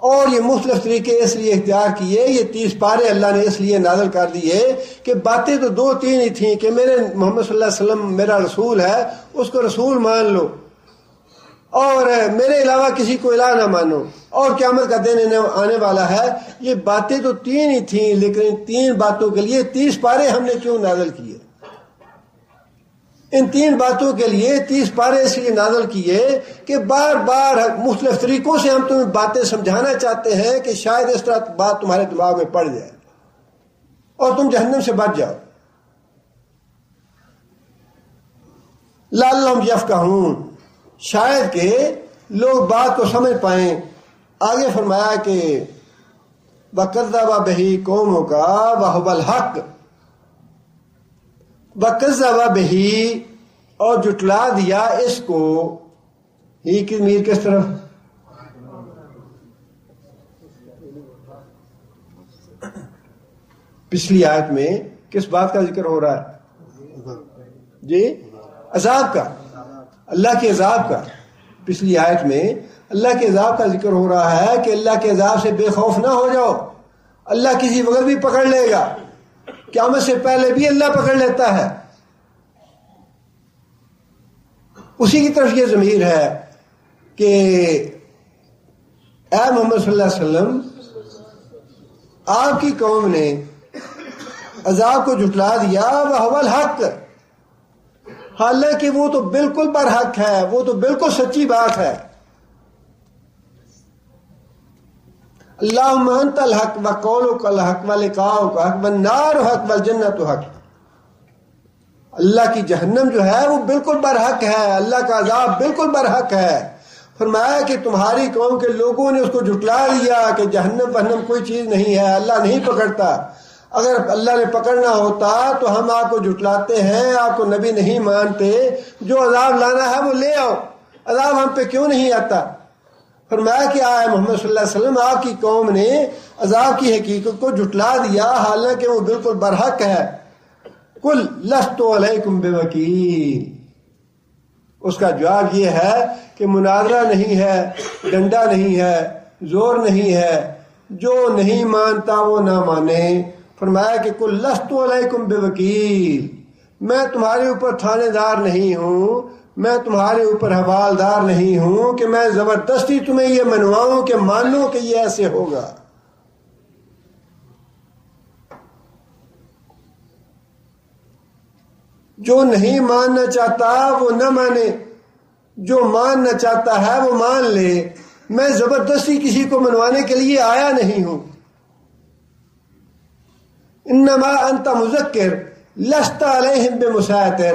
اور یہ مختلف طریقے اس لیے اختیار کیے، یہ 30 پارے اللہ نے اس لیے نازل کر دیے کہ باتیں تو 2-3 ہی تھیں کہ میرے محمد صلی اللہ علیہ وسلم میرا رسول ہے، اس کو رسول مان لو، اور میرے علاوہ کسی کو الہ نہ مانو، اور قیامت کا دن آنے والا ہے. یہ باتیں تو 3 ہی تھیں، لیکن ان 3 باتوں کے لیے 30 پارے ہم نے کیوں نازل کیے؟ ان 3 باتوں کے لیے 30 پارے اس لیے نازل کیے کہ بار بار مختلف طریقوں سے ہم تمہیں باتیں سمجھانا چاہتے ہیں کہ شاید اس طرح بات تمہارے دماغ میں پڑ جائے اور تم جہنم سے بچ جاؤ. لعلہم یفقہون، شاید کہ لوگ بات کو سمجھ پائیں. آگے فرمایا کہ وَكَذَّبَ بِهِ قَوْمُكَ وَهُوَ الْحَقُّ، وَكَذَّبَ بِهِ، اور جٹلا دیا اس کو. ہی کی ضمیر کس طرف؟ پچھلی آیت میں کس بات کا ذکر ہو رہا ہے؟ جی عذاب کا، اللہ کے عذاب کا. پچھلی آیت میں اللہ کے عذاب کا ذکر ہو رہا ہے کہ اللہ کے عذاب سے بے خوف نہ ہو جاؤ، اللہ کسی وقت بھی پکڑ لے گا، قیامت سے پہلے بھی اللہ پکڑ لیتا ہے۔ اسی کی طرف یہ ضمیر ہے کہ اے محمد صلی اللہ علیہ وسلم، آپ کی قوم نے عذاب کو جھٹلا دیا، وَهُوَ الْحَقُّ، حالانکہ وہ تو بالکل برحق ہے، وہ تو بالکل سچی بات ہے۔ اللہم انت الحق وقولک الحق ولقاؤک حق والنار حق والجنت حق۔ اللہ کی جہنم جو ہے وہ بالکل برحق ہے، اللہ کا عذاب بالکل برحق ہے۔ فرمایا کہ تمہاری قوم کے لوگوں نے اس کو جھٹلا دیا کہ جہنم وہنم کوئی چیز نہیں ہے، اللہ نہیں پکڑتا۔ اگر اللہ نے پکڑنا ہوتا تو ہم آپ کو جھٹلاتے ہیں، آپ کو نبی نہیں مانتے، جو عذاب لانا ہے وہ لے آؤ، عذاب ہم پہ کیوں نہیں آتا؟ فرمایا کہ آئے محمد صلی اللہ علیہ وسلم، آپ کی قوم نے عذاب کی حقیقت کو جھٹلا دیا حالانکہ وہ بالکل برحق ہے۔ قل لست علیکم بوکیل، اس کا جواب یہ ہے کہ مناظرہ نہیں ہے، ڈنڈا نہیں ہے، زور نہیں ہے، جو نہیں مانتا وہ نہ مانے۔ فرمایا کہ قل لست علیکم بوکیل، میں تمہارے اوپر تھانے دار نہیں ہوں، میں تمہارے اوپر حوالدار نہیں ہوں کہ میں زبردستی تمہیں یہ منواؤں کہ مانو کہ یہ ایسے ہوگا۔ جو نہیں ماننا چاہتا وہ نہ مانے، جو ماننا چاہتا ہے وہ مان لے، میں زبردستی کسی کو منوانے کے لیے آیا نہیں ہوں۔ انما انت مذکر لست علیہم بمسیطر،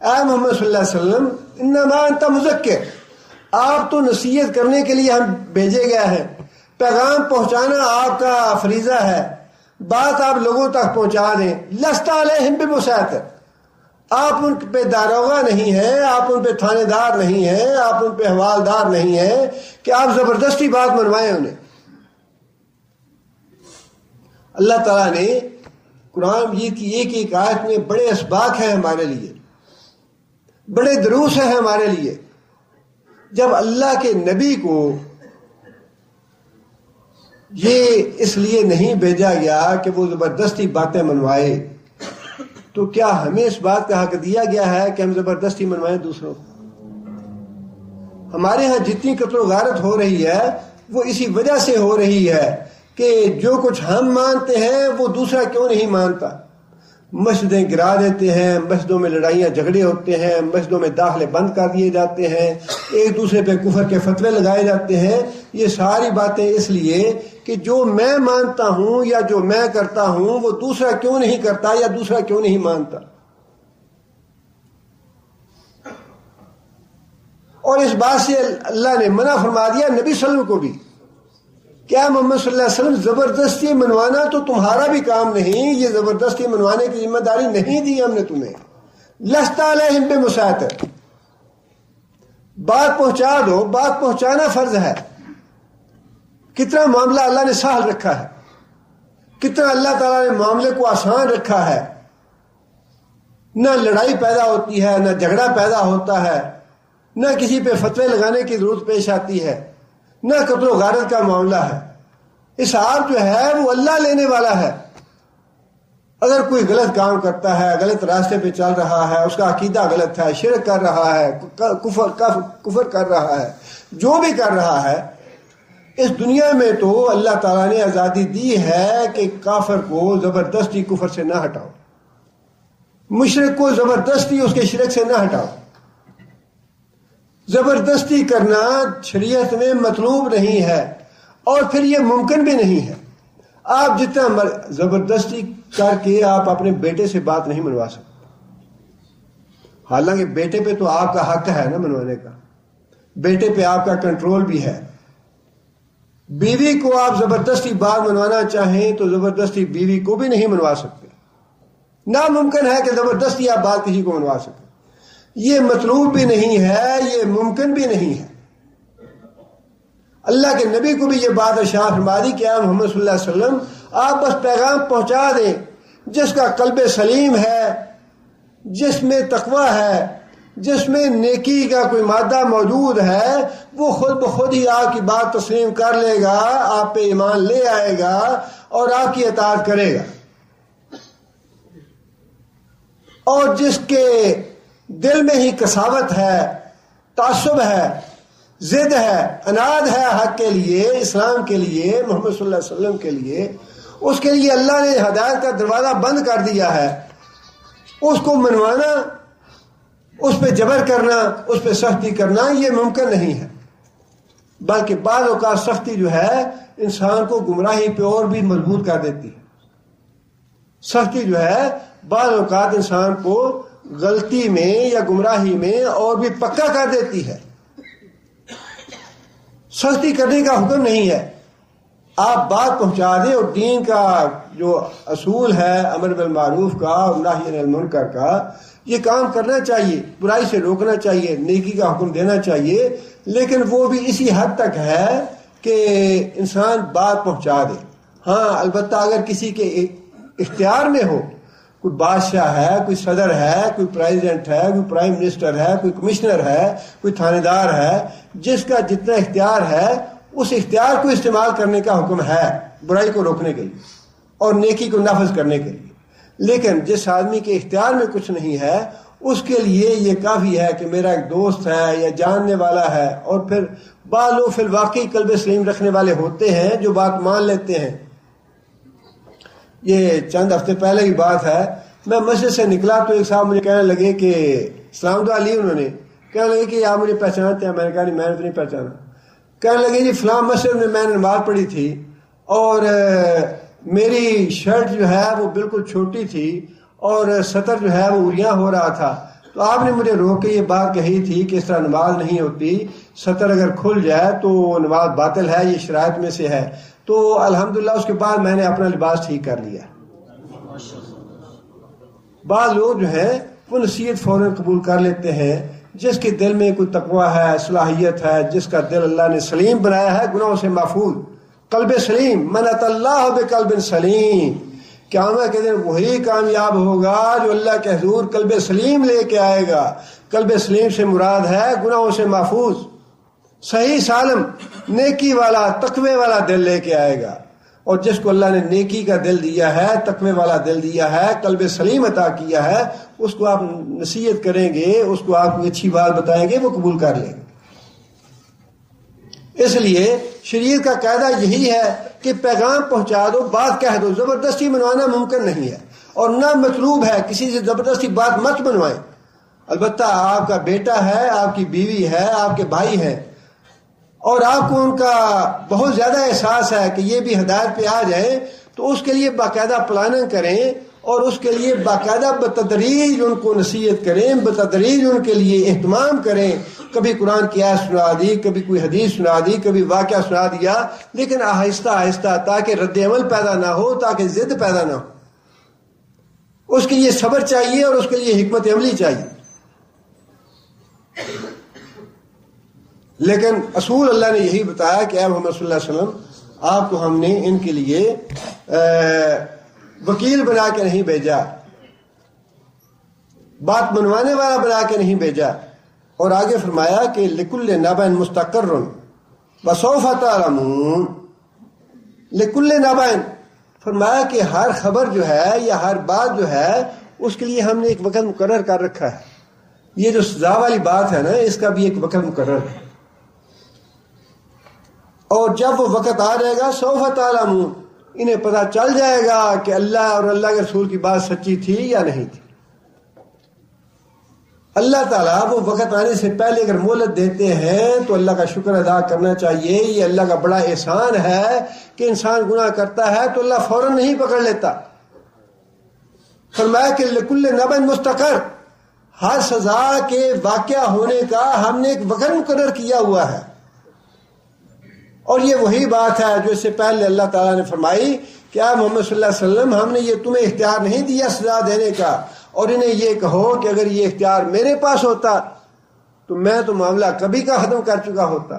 اے محمد صلی اللہ علیہ وسلم انما انت مذکر، آپ تو نصیحت کرنے کے لیے ہم بھیجے گئے ہیں، پیغام پہنچانا آپ کا فریضہ ہے، بات آپ لوگوں تک پہنچا دیں۔ لست علیہم بمسیطر، آپ ان پہ داروغہ نہیں ہیں، آپ ان پہ تھانے دار نہیں ہیں، آپ ان پہ حوالدار نہیں ہیں کہ آپ زبردستی بات منوائیں انہیں۔ اللہ تعالیٰ نے قرآن مجید کی ایک آیت میں بڑے اسباق ہیں ہمارے لیے، بڑے دروس ہیں ہمارے لیے۔ جب اللہ کے نبی کو یہ اس لیے نہیں بھیجا گیا کہ وہ زبردستی باتیں منوائے، تو کیا ہمیں اس بات کا حق دیا گیا ہے کہ ہم زبردستی منوائیں دوسروں کو؟ ہمارے ہاں جتنی قتل و غارت ہو رہی ہے وہ اسی وجہ سے ہو رہی ہے کہ جو کچھ ہم مانتے ہیں وہ دوسرا کیوں نہیں مانتا۔ مسجدیں گرا دیتے ہیں، مسجدوں میں لڑائیاں جھگڑے ہوتے ہیں، مسجدوں میں داخلے بند کر دیے جاتے ہیں، ایک دوسرے پہ کفر کے فتوے لگائے جاتے ہیں۔ یہ ساری باتیں اس لیے کہ جو میں مانتا ہوں یا جو میں کرتا ہوں وہ دوسرا کیوں نہیں کرتا یا دوسرا کیوں نہیں مانتا۔ اور اس بات سے اللہ نے منع فرما دیا نبی صلی اللہ علیہ وسلم کو بھی، کیا محمد صلی اللہ علیہ وسلم زبردستی منوانا تو تمہارا بھی کام نہیں، یہ زبردستی منوانے کی ذمہ داری نہیں دی ہم نے تمہیں۔ لست علیہم بمسیطر، بات پہنچا دو، بات پہنچانا فرض ہے۔ کتنا معاملہ اللہ نے سہل رکھا ہے، کتنا اللہ تعالیٰ نے معاملے کو آسان رکھا ہے، نہ لڑائی پیدا ہوتی ہے، نہ جھگڑا پیدا ہوتا ہے، نہ کسی پہ فتوے لگانے کی ضرورت پیش آتی ہے، نہ قتل و غارت کا معاملہ ہے۔ حساب جو ہے وہ اللہ لینے والا ہے۔ اگر کوئی غلط کام کرتا ہے، غلط راستے پہ چل رہا ہے، اس کا عقیدہ غلط ہے، شرک کر رہا ہے، کفر کر رہا ہے، جو بھی کر رہا ہے، اس دنیا میں تو اللہ تعالیٰ نے آزادی دی ہے کہ کافر کو زبردستی کفر سے نہ ہٹاؤ، مشرک کو زبردستی اس کے شرک سے نہ ہٹاؤ۔ زبردستی کرنا شریعت میں مطلوب نہیں ہے اور پھر یہ ممکن بھی نہیں ہے۔ آپ جتنا زبردستی کر کے آپ اپنے بیٹے سے بات نہیں منوا سکتے، حالانکہ بیٹے پہ تو آپ کا حق ہے نا منوانے کا، بیٹے پہ آپ کا کنٹرول بھی ہے۔ بیوی کو آپ زبردستی بات منوانا چاہیں تو زبردستی بیوی کو بھی نہیں منوا سکتے، ناممکن ہے کہ زبردستی آپ بات کسی کو منوا سکیں۔ یہ مطلوب بھی نہیں ہے، یہ ممکن بھی نہیں ہے۔ اللہ کے نبی کو بھی یہ بات ارشاد فرما دی کہ محمد صلی اللہ علیہ وسلم آپ بس پیغام پہنچا دیں، جس کا قلب سلیم ہے، جس میں تقویٰ ہے، جس میں نیکی کا کوئی مادہ موجود ہے وہ خود بخود ہی آپ کی بات تسلیم کر لے گا، آپ پہ ایمان لے آئے گا اور آپ کی اطاعت کرے گا۔ اور جس کے دل میں ہی کساوت ہے، تعصب ہے، ضد ہے، اناد ہے حق کے لیے، اسلام کے لیے، محمد صلی اللہ علیہ وسلم کے لیے، اس کے لیے اللہ نے ہدایت کا دروازہ بند کر دیا ہے۔ اس کو منوانا، اس پہ جبر کرنا، اس پہ سختی کرنا یہ ممکن نہیں ہے، بلکہ بعض اوقات سختی جو ہے انسان کو گمراہی پہ اور بھی مضبوط کر دیتی ہے۔ سختی جو ہے بعض اوقات انسان کو غلطی میں یا گمراہی میں اور بھی پکا کر دیتی ہے۔ سختی کرنے کا حکم نہیں ہے، آپ بات پہنچا دیں، اور دین کا جو اصول ہے امر بالمعروف کا اور نہی عن المنکر کا، یہ کام کرنا چاہیے، برائی سے روکنا چاہیے، نیکی کا حکم دینا چاہیے، لیکن وہ بھی اسی حد تک ہے کہ انسان بات پہنچا دے۔ ہاں البتہ اگر کسی کے اختیار میں ہو، کوئی بادشاہ ہے، کوئی صدر ہے، کوئی پریزیڈنٹ ہے، کوئی پرائم منسٹر ہے، کوئی کمشنر ہے، کوئی تھانے دار ہے، جس کا جتنا اختیار ہے اس اختیار کو استعمال کرنے کا حکم ہے برائی کو روکنے کے لیے اور نیکی کو نافذ کرنے کے لیے۔ لیکن جس آدمی کے اختیار میں کچھ نہیں ہے اس کے لیے یہ کافی ہے کہ میرا ایک دوست ہے یا جاننے والا ہے، اور پھر بعض لوگ فی الواقع قلب سلیم رکھنے والے ہوتے ہیں جو بات مان لیتے ہیں۔ یہ چند ہفتے پہلے کی بات ہے، میں مسجد سے نکلا تو ایک صاحب مجھے کہنے لگے کہ سلام علی، انہوں نے کہنے لگے کہ آپ مجھے پہچانتے ہیں؟ میں نے کہا نہیں، میں نے تو نہیں پہچانا۔ کہنے لگے جی فلاں مسجد میں نے نماز پڑھی تھی اور میری شرٹ جو ہے وہ بالکل چھوٹی تھی اور سطر جو ہے وہ اریاں ہو رہا تھا، تو آپ نے مجھے روک کے یہ بات کہی تھی کہ اس طرح نماز نہیں ہوتی، سطر اگر کھل جائے تو نماز باطل ہے، یہ شرائط میں سے ہے۔ تو الحمدللہ اس کے بعد میں نے اپنا لباس ٹھیک کر لیا۔ بعض لوگ جو ہیں وہ نصیحت فوراً قبول کر لیتے ہیں، جس کے دل میں کوئی تقویٰ ہے، صلاحیت ہے، جس کا دل اللہ نے سلیم بنایا ہے، گناہوں سے محفوظ، قلب سلیم، من اتی اللہ بقلب سلیم، قیامت کے دن وہی کامیاب ہوگا جو اللہ کے حضور قلب سلیم لے کے آئے گا۔ قلب سلیم سے مراد ہے گناہوں سے محفوظ، صحیح سالم، نیکی والا، تقوی والا دل لے کے آئے گا۔ اور جس کو اللہ نے نیکی کا دل دیا ہے، تقوی والا دل دیا ہے، قلب سلیم عطا کیا ہے، اس کو آپ نصیحت کریں گے، اس کو آپ کو اچھی بات بتائیں گے، وہ قبول کر لیں گے۔ اس لیے شریعت کا قاعدہ یہی ہے کہ پیغام پہنچا دو، بات کہہ دو، زبردستی منوانا ممکن نہیں ہے اور نہ مطلوب ہے، کسی سے زبردستی بات مت منوائیں۔ البتہ آپ کا بیٹا ہے، آپ کی بیوی ہے، آپ کے بھائی ہیں، اور آپ کو ان کا بہت زیادہ احساس ہے کہ یہ بھی ہدایت پہ آ جائیں، تو اس کے لیے باقاعدہ پلاننگ کریں اور اس کے لیے باقاعدہ بتدریج ان کو نصیحت کریں، بتدریج ان کے لیے اہتمام کریں۔ کبھی قرآن کی آیت سنا دی، کبھی کوئی حدیث سنا دی، کبھی واقعہ سنا دیا، لیکن آہستہ آہستہ، تاکہ رد عمل پیدا نہ ہو، تاکہ ضد پیدا نہ ہو۔ اس کے لیے صبر چاہیے اور اس کے لیے حکمت عملی چاہیے۔ لیکن اصول اللہ نے یہی بتایا کہ اے محمد صلی اللہ علیہ وسلم، آپ کو ہم نے ان کے لیے وکیل بنا کے نہیں بھیجا، بات منوانے والا بنا کے نہیں بھیجا۔ اور آگے فرمایا کہ لکل نبأ مستقر وسوف تعلمون، لکل نبأ، فرمایا کہ ہر خبر جو ہے یا ہر بات جو ہے اس کے لیے ہم نے ایک وقت مقرر کر رکھا ہے۔ یہ جو سزا والی بات ہے نا، اس کا بھی ایک وقت مقرر ہے، اور جب وہ وقت آ جائے گا سوف تعلمون، انہیں پتہ چل جائے گا کہ اللہ اور اللہ کے رسول کی بات سچی تھی یا نہیں تھی۔ اللہ تعالیٰ وہ وقت آنے سے پہلے اگر مہلت دیتے ہیں تو اللہ کا شکر ادا کرنا چاہیے۔ یہ اللہ کا بڑا احسان ہے کہ انسان گناہ کرتا ہے تو اللہ فوراً نہیں پکڑ لیتا۔ فرمایا کہ لکل نبأ مستقر، ہر سزا کے واقعہ ہونے کا ہم نے ایک وقت مقرر کیا ہوا ہے۔ اور یہ وہی بات ہے جو اس سے پہلے اللہ تعالیٰ نے فرمائی کہ اے محمد صلی اللہ علیہ وسلم، ہم نے یہ تمہیں اختیار نہیں دیا سزا دینے کا، اور انہیں یہ کہو کہ اگر یہ اختیار میرے پاس ہوتا تو میں تو معاملہ کبھی کا ختم کر چکا ہوتا۔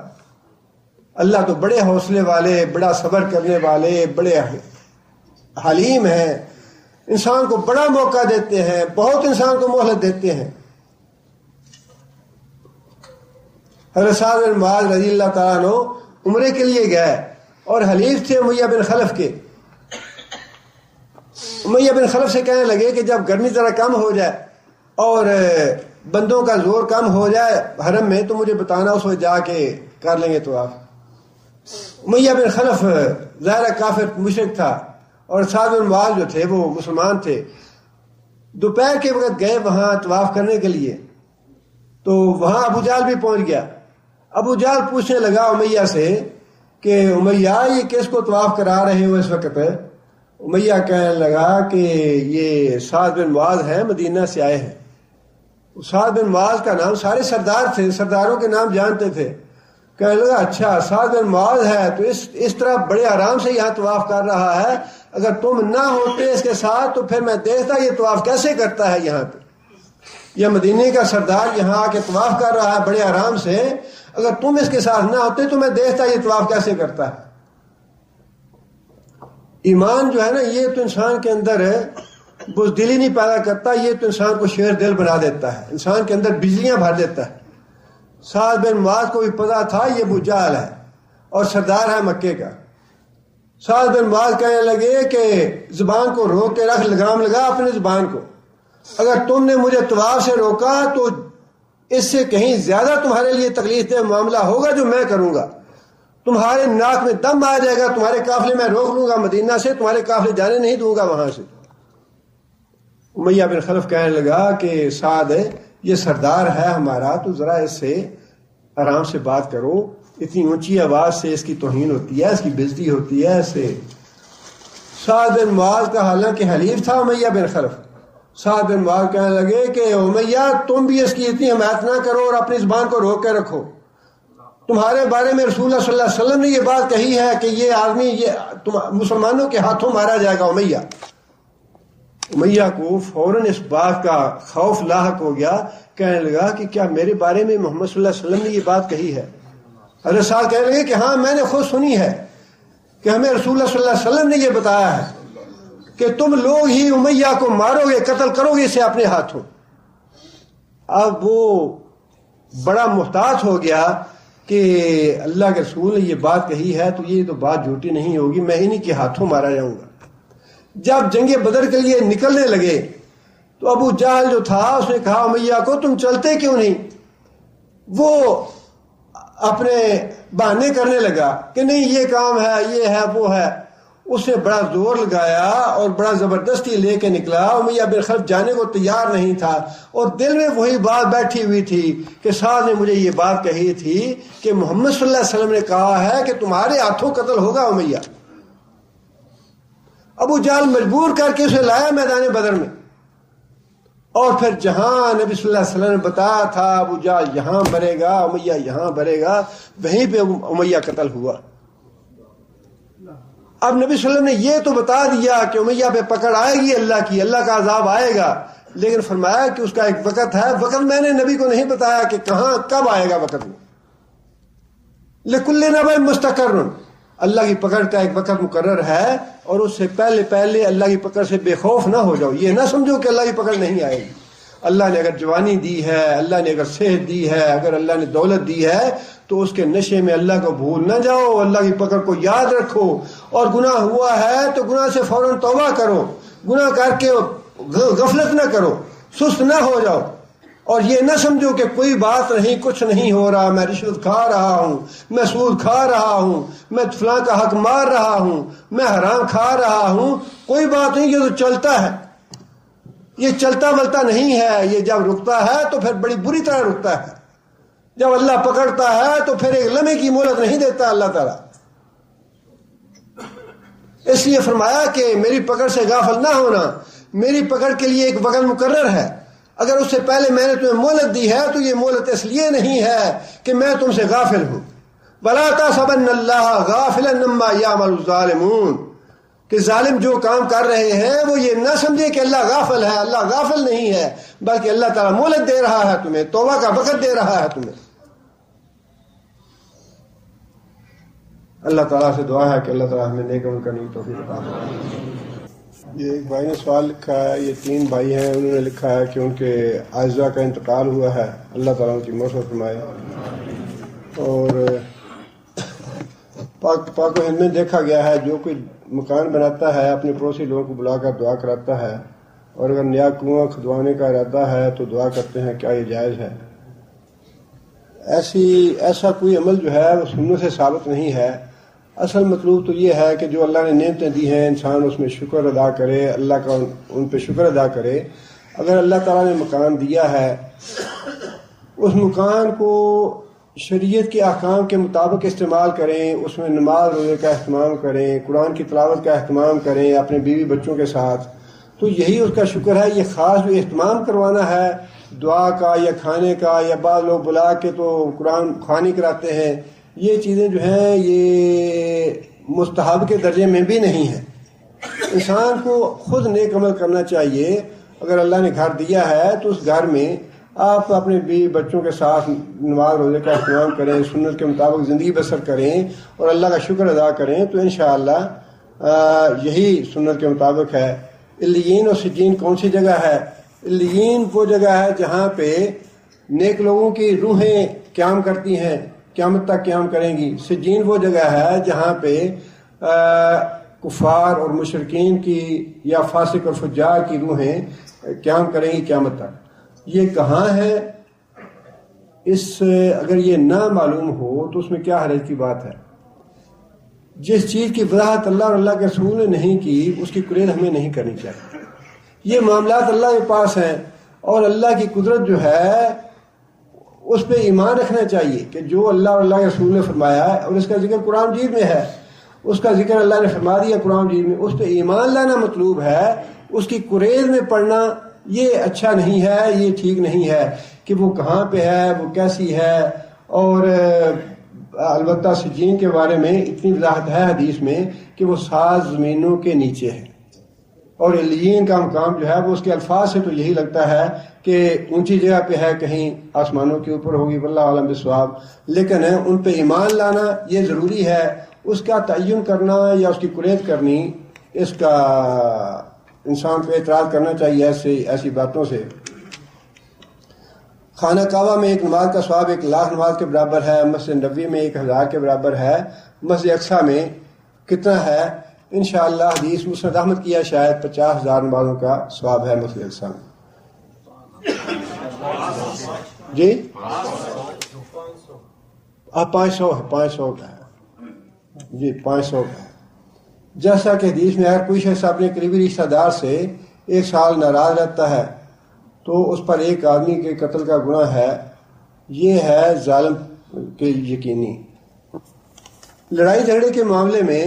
اللہ تو بڑے حوصلے والے، بڑا صبر کرنے والے، بڑے حلیم ہیں، انسان کو بڑا موقع دیتے ہیں، بہت انسان کو مہلت دیتے ہیں۔ حضرت سعد بن معاذ رضی اللہ تعالیٰ عنہ عمرے کے لیے گئے اور حلیف تھے امیہ بن خلف کے. امیہ بن خلف سے کہنے لگے کہ جب گرمی ذرا کم ہو جائے اور بندوں کا زور کم ہو جائے حرم میں تو مجھے بتانا، اس وقت جا کے کر لیں گے طواف. امیہ بن خلف ظاہر کافر مشرک تھا اور سعد بن معاذ جو تھے وہ مسلمان تھے. دوپہر کے وقت گئے وہاں طواف کرنے کے لیے تو وہاں ابو جہل بھی پہنچ گیا. ابو جہل پوچھنے لگا امیہ سے کہ امیہ یہ کس کو طواف کرا رہے ہو اس وقت؟ امیہ کہنے لگا کہ یہ سعد بن معاذ ہے، مدینہ سے آئے ہیں. سعد بن معاذ کا نام، سارے سردار تھے، سرداروں کے نام جانتے تھے. کہنے لگا اچھا سعد بن معاذ ہے تو اس طرح بڑے آرام سے یہاں طواف کر رہا ہے، اگر تم نہ ہوتے اس کے ساتھ تو پھر میں دیکھتا یہ طواف کیسے کرتا ہے یہاں پہ. یہ مدینے کا سردار یہاں آ کے طواف کر رہا ہے بڑے آرام سے، اگر تم اس کے ساتھ نہ ہوتے تو میں دیکھتا یہ طواف کیسے کرتا ہے. ایمان جو ہے نا یہ تو انسان کے اندر بزدلی نہیں پیدا کرتا، یہ تو انسان کو شیر دل بنا دیتا ہے، انسان کے اندر بجلیاں بھر دیتا ہے. سعد بن معاذ کو بھی پتا تھا یہ ابو جہل ہے اور سردار ہے مکے کا. سعد بن معاذ کہنے لگے کہ زبان کو روک کے رکھ، لگام لگا اپنی زبان کو، اگر تم نے مجھے طواف سے روکا تو اس سے کہیں زیادہ تمہارے لیے تکلیف دہ معاملہ ہوگا جو میں کروں گا. تمہارے ناک میں دم آ جائے گا، تمہارے قافلے میں روک لوں گا مدینہ سے، تمہارے قافلے جانے نہیں دوں گا وہاں سے. امیہ بن خلف کہنے لگا کہ سعد یہ سردار ہے ہمارا، تو ذرا اس سے آرام سے بات کرو، اتنی اونچی آواز سے اس کی توہین ہوتی ہے، اس کی بےزتی ہوتی ہے اس سے. سعد بن معاذ کا حالانکہ حلیف تھا امیہ بن خلف. سعد بن معاذ کہنے لگے کہ امیہ تم بھی اس کی اتنی حمایت نہ کرو اور اپنی زبان کو روک کے رکھو. تمہارے بارے میں رسول اللہ صلی اللہ علیہ وسلم نے یہ بات کہی ہے کہ یہ آدمی یہ مسلمانوں کے ہاتھوں مارا جائے گا. امیہ کو فوراً اس بات کا خوف لاحق ہو گیا، کہنے لگا کہ کیا میرے بارے میں محمد صلی اللہ علیہ وسلم نے یہ بات کہی ہے؟ حضرت سعد کہنے لگے کہ ہاں میں نے خود سنی ہے کہ ہمیں رسول اللہ صلی اللہ علیہ وسلم نے یہ بتایا ہے کہ تم لوگ ہی امیہ کو مارو گے، قتل کرو گے اسے اپنے ہاتھوں. اب وہ بڑا محتاط ہو گیا کہ اللہ کے رسول نے یہ بات کہی ہے تو یہ تو بات جھوٹی نہیں ہوگی، میں انہی کے ہاتھوں مارا جاؤں گا. جب جنگ بدر کے لیے نکلنے لگے تو ابو جہل جو تھا اس نے کہا امیہ کو تم چلتے کیوں نہیں؟ وہ اپنے بہانے کرنے لگا کہ نہیں یہ کام ہے، یہ ہے، وہ ہے. اس نے بڑا زور لگایا اور بڑا زبردستی لے کے نکلا. امیہ بن خلف جانے کو تیار نہیں تھا اور دل میں وہی بات بیٹھی ہوئی تھی کہ سعد نے مجھے یہ بات کہی تھی کہ محمد صلی اللہ علیہ وسلم نے کہا ہے کہ تمہارے ہاتھوں قتل ہوگا امیہ. ابو جہل مجبور کر کے اسے لایا میدان بدر میں، اور پھر جہاں نبی صلی اللہ علیہ وسلم نے بتایا تھا ابو جہل یہاں مرے گا، امیہ یہاں مرے گا، وہیں پہ امیہ قتل ہوا. اب نبی صلی اللہ علیہ وسلم نے یہ تو بتا دیا کہ امیہ پہ پکڑ آئے گی اللہ کی، اللہ کا عذاب آئے گا، لیکن فرمایا کہ اس کا ایک وقت ہے. وقت میں نے نبی کو نہیں بتایا کہ کہاں کب آئے گا وقت. لکل نبأ مستقر، اللہ کی پکڑ کا ایک وقت مقرر ہے اور اس سے پہلے اللہ کی پکڑ سے بے خوف نہ ہو جاؤ. یہ نہ سمجھو کہ اللہ کی پکڑ نہیں آئے گی. اللہ نے اگر جوانی دی ہے، اللہ نے اگر صحت دی ہے، اگر اللہ نے دولت دی ہے تو اس کے نشے میں اللہ کو بھول نہ جاؤ، اللہ کی پکڑ کو یاد رکھو. اور گناہ ہوا ہے تو گناہ سے فوراً توبہ کرو، گناہ کر کے غفلت نہ کرو، سست نہ ہو جاؤ. اور یہ نہ سمجھو کہ کوئی بات نہیں، کچھ نہیں ہو رہا، میں رشوت کھا رہا ہوں، میں سود کھا رہا ہوں، میں فلاں کا حق مار رہا ہوں، میں حرام کھا رہا ہوں، کوئی بات نہیں، یہ تو چلتا ہے. یہ چلتا بلتا نہیں ہے، یہ جب رکتا ہے تو پھر بڑی بری طرح رکتا ہے. جب اللہ پکڑتا ہے تو پھر ایک لمحے کی مہلت نہیں دیتا اللہ تعالیٰ. اس لیے فرمایا کہ میری پکڑ سے غافل نہ ہونا، میری پکڑ کے لیے ایک وقت مقرر ہے. اگر اس سے پہلے میں نے تمہیں مہلت دی ہے تو یہ مہلت اس لیے نہیں ہے کہ میں تم سے غافل ہوں. وَلَا تَحْسَبَنَّ اللَّهَ غَافِلًا عَمَّا يَعْمَلُ الظَّالِمُونَ، کہ ظالم جو کام کر رہے ہیں وہ یہ نہ سمجھے کہ اللہ غافل ہے. اللہ غافل نہیں ہے، بلکہ اللہ تعالیٰ مہلت دے رہا ہے تمہیں، توبہ کا وقت دے رہا ہے تمہیں. اللہ تعالیٰ سے دعا ہے کہ اللہ تعالیٰ ہمیں نیک عمل کرنے کی توفیق عطا فرمائے. یہ ایک بھائی نے سوال لکھا ہے، یہ 3 بھائی ہیں، انہوں نے لکھا ہے کہ ان کے اعزا کا انتقال ہوا ہے، اللہ تعالیٰ ان کی مغفرت فرمائے. اور پاک و ہند میں دیکھا گیا ہے جو کوئی مکان بناتا ہے اپنے پڑوسی لوگوں کو بلا کر دعا کراتا ہے، اور اگر نیا کنواں کھدوانے کا ارادہ ہے تو دعا کرتے ہیں، کیا یہ جائز ہے؟ ایسا کوئی عمل جو ہے وہ سنت سے ثابت نہیں ہے۔ اصل مطلوب تو یہ ہے کہ جو اللہ نے نعمتیں دی ہیں انسان اس میں شکر ادا کرے، اللہ کا ان پہ شکر ادا کرے۔ اگر اللہ تعالیٰ نے مکان دیا ہے، اس مکان کو شریعت کے احکام کے مطابق استعمال کریں، اس میں نماز روزے کا اہتمام کریں، قرآن کی تلاوت کا اہتمام کریں اپنے بیوی بچوں کے ساتھ، تو یہی اس کا شکر ہے۔ یہ خاص جو اہتمام کروانا ہے دعا کا یا کھانے کا، یا بعض لوگ بلا کے تو قرآن خوانی کراتے ہیں، یہ چیزیں جو ہیں یہ مستحب کے درجے میں بھی نہیں ہیں۔ انسان کو خود نیک عمل کرنا چاہیے۔ اگر اللہ نے گھر دیا ہے تو اس گھر میں آپ اپنے بیوی بچوں کے ساتھ نماز روزے کا اہتمام کریں، سنت کے مطابق زندگی بسر کریں اور اللہ کا شکر ادا کریں، تو انشاءاللہ یہی سنت کے مطابق ہے۔ علیین اور سجین کون سی جگہ ہے؟ علیین وہ جگہ ہے جہاں پہ نیک لوگوں کی روحیں قیام کرتی ہیں، قیامت تک قیام کریں گی۔ سجین وہ جگہ ہے جہاں پہ کفار اور مشرکین کی یا فاسق اور فجار کی روحیں قیام کریں گی قیامت تک۔ یہ کہاں ہے؟ اگر یہ نہ معلوم ہو تو اس میں کیا حرج کی بات ہے؟ جس چیز کی وضاحت اللہ اور اللہ کے رسول نے نہیں کی اس کی قرید ہمیں نہیں کرنی چاہیے۔ یہ معاملات اللہ کے پاس ہیں، اور اللہ کی قدرت جو ہے اس پہ ایمان رکھنا چاہیے کہ جو اللہ اور اللہ کے رسول نے فرمایا ہے، اور اس کا ذکر قرآن مجید میں ہے، اس کا ذکر اللہ نے فرما دیا قرآن مجید میں، اس پہ ایمان لانا مطلوب ہے۔ اس کی قرید میں پڑھنا یہ اچھا نہیں ہے، یہ ٹھیک نہیں ہے کہ وہ کہاں پہ ہے، وہ کیسی ہے۔ اور البتہ سجین کے بارے میں اتنی وضاحت ہے حدیث میں کہ وہ 7 زمینوں کے نیچے ہے، اور علیین کا مقام جو ہے وہ اس کے الفاظ سے تو یہی لگتا ہے کہ اونچی جگہ پہ ہے، کہیں آسمانوں کے اوپر ہوگی، واللہ عالم بالصواب، لیکن ان پہ ایمان لانا یہ ضروری ہے۔ اس کا تعین کرنا یا اس کی قرید کرنی، اس کا انسان کو اعتراض کرنا چاہیے ایسی باتوں سے۔ خانہ کعبہ میں ایک نماز کا ثواب 1,00,000 نماز کے برابر ہے، مسجد نبوی میں 1,000 کے برابر ہے، مسجد اقصیٰ میں کتنا ہے؟ انشاءاللہ حدیث مسند احمد کی ہے، شاید 50,000 نمازوں کا ثواب ہے مسجد اقصیٰ میں۔ جی 500 کا ہے، جی 500 کا ہے۔ جیسا کہ حدیث میں اگر کوئی شخص اپنے قریبی رشتہ دار سے 1 سال ناراض رہتا ہے تو اس پر ایک آدمی کے قتل کا گناہ ہے، یہ ہے ظالم کے یقینی۔ لڑائی جھگڑے کے معاملے میں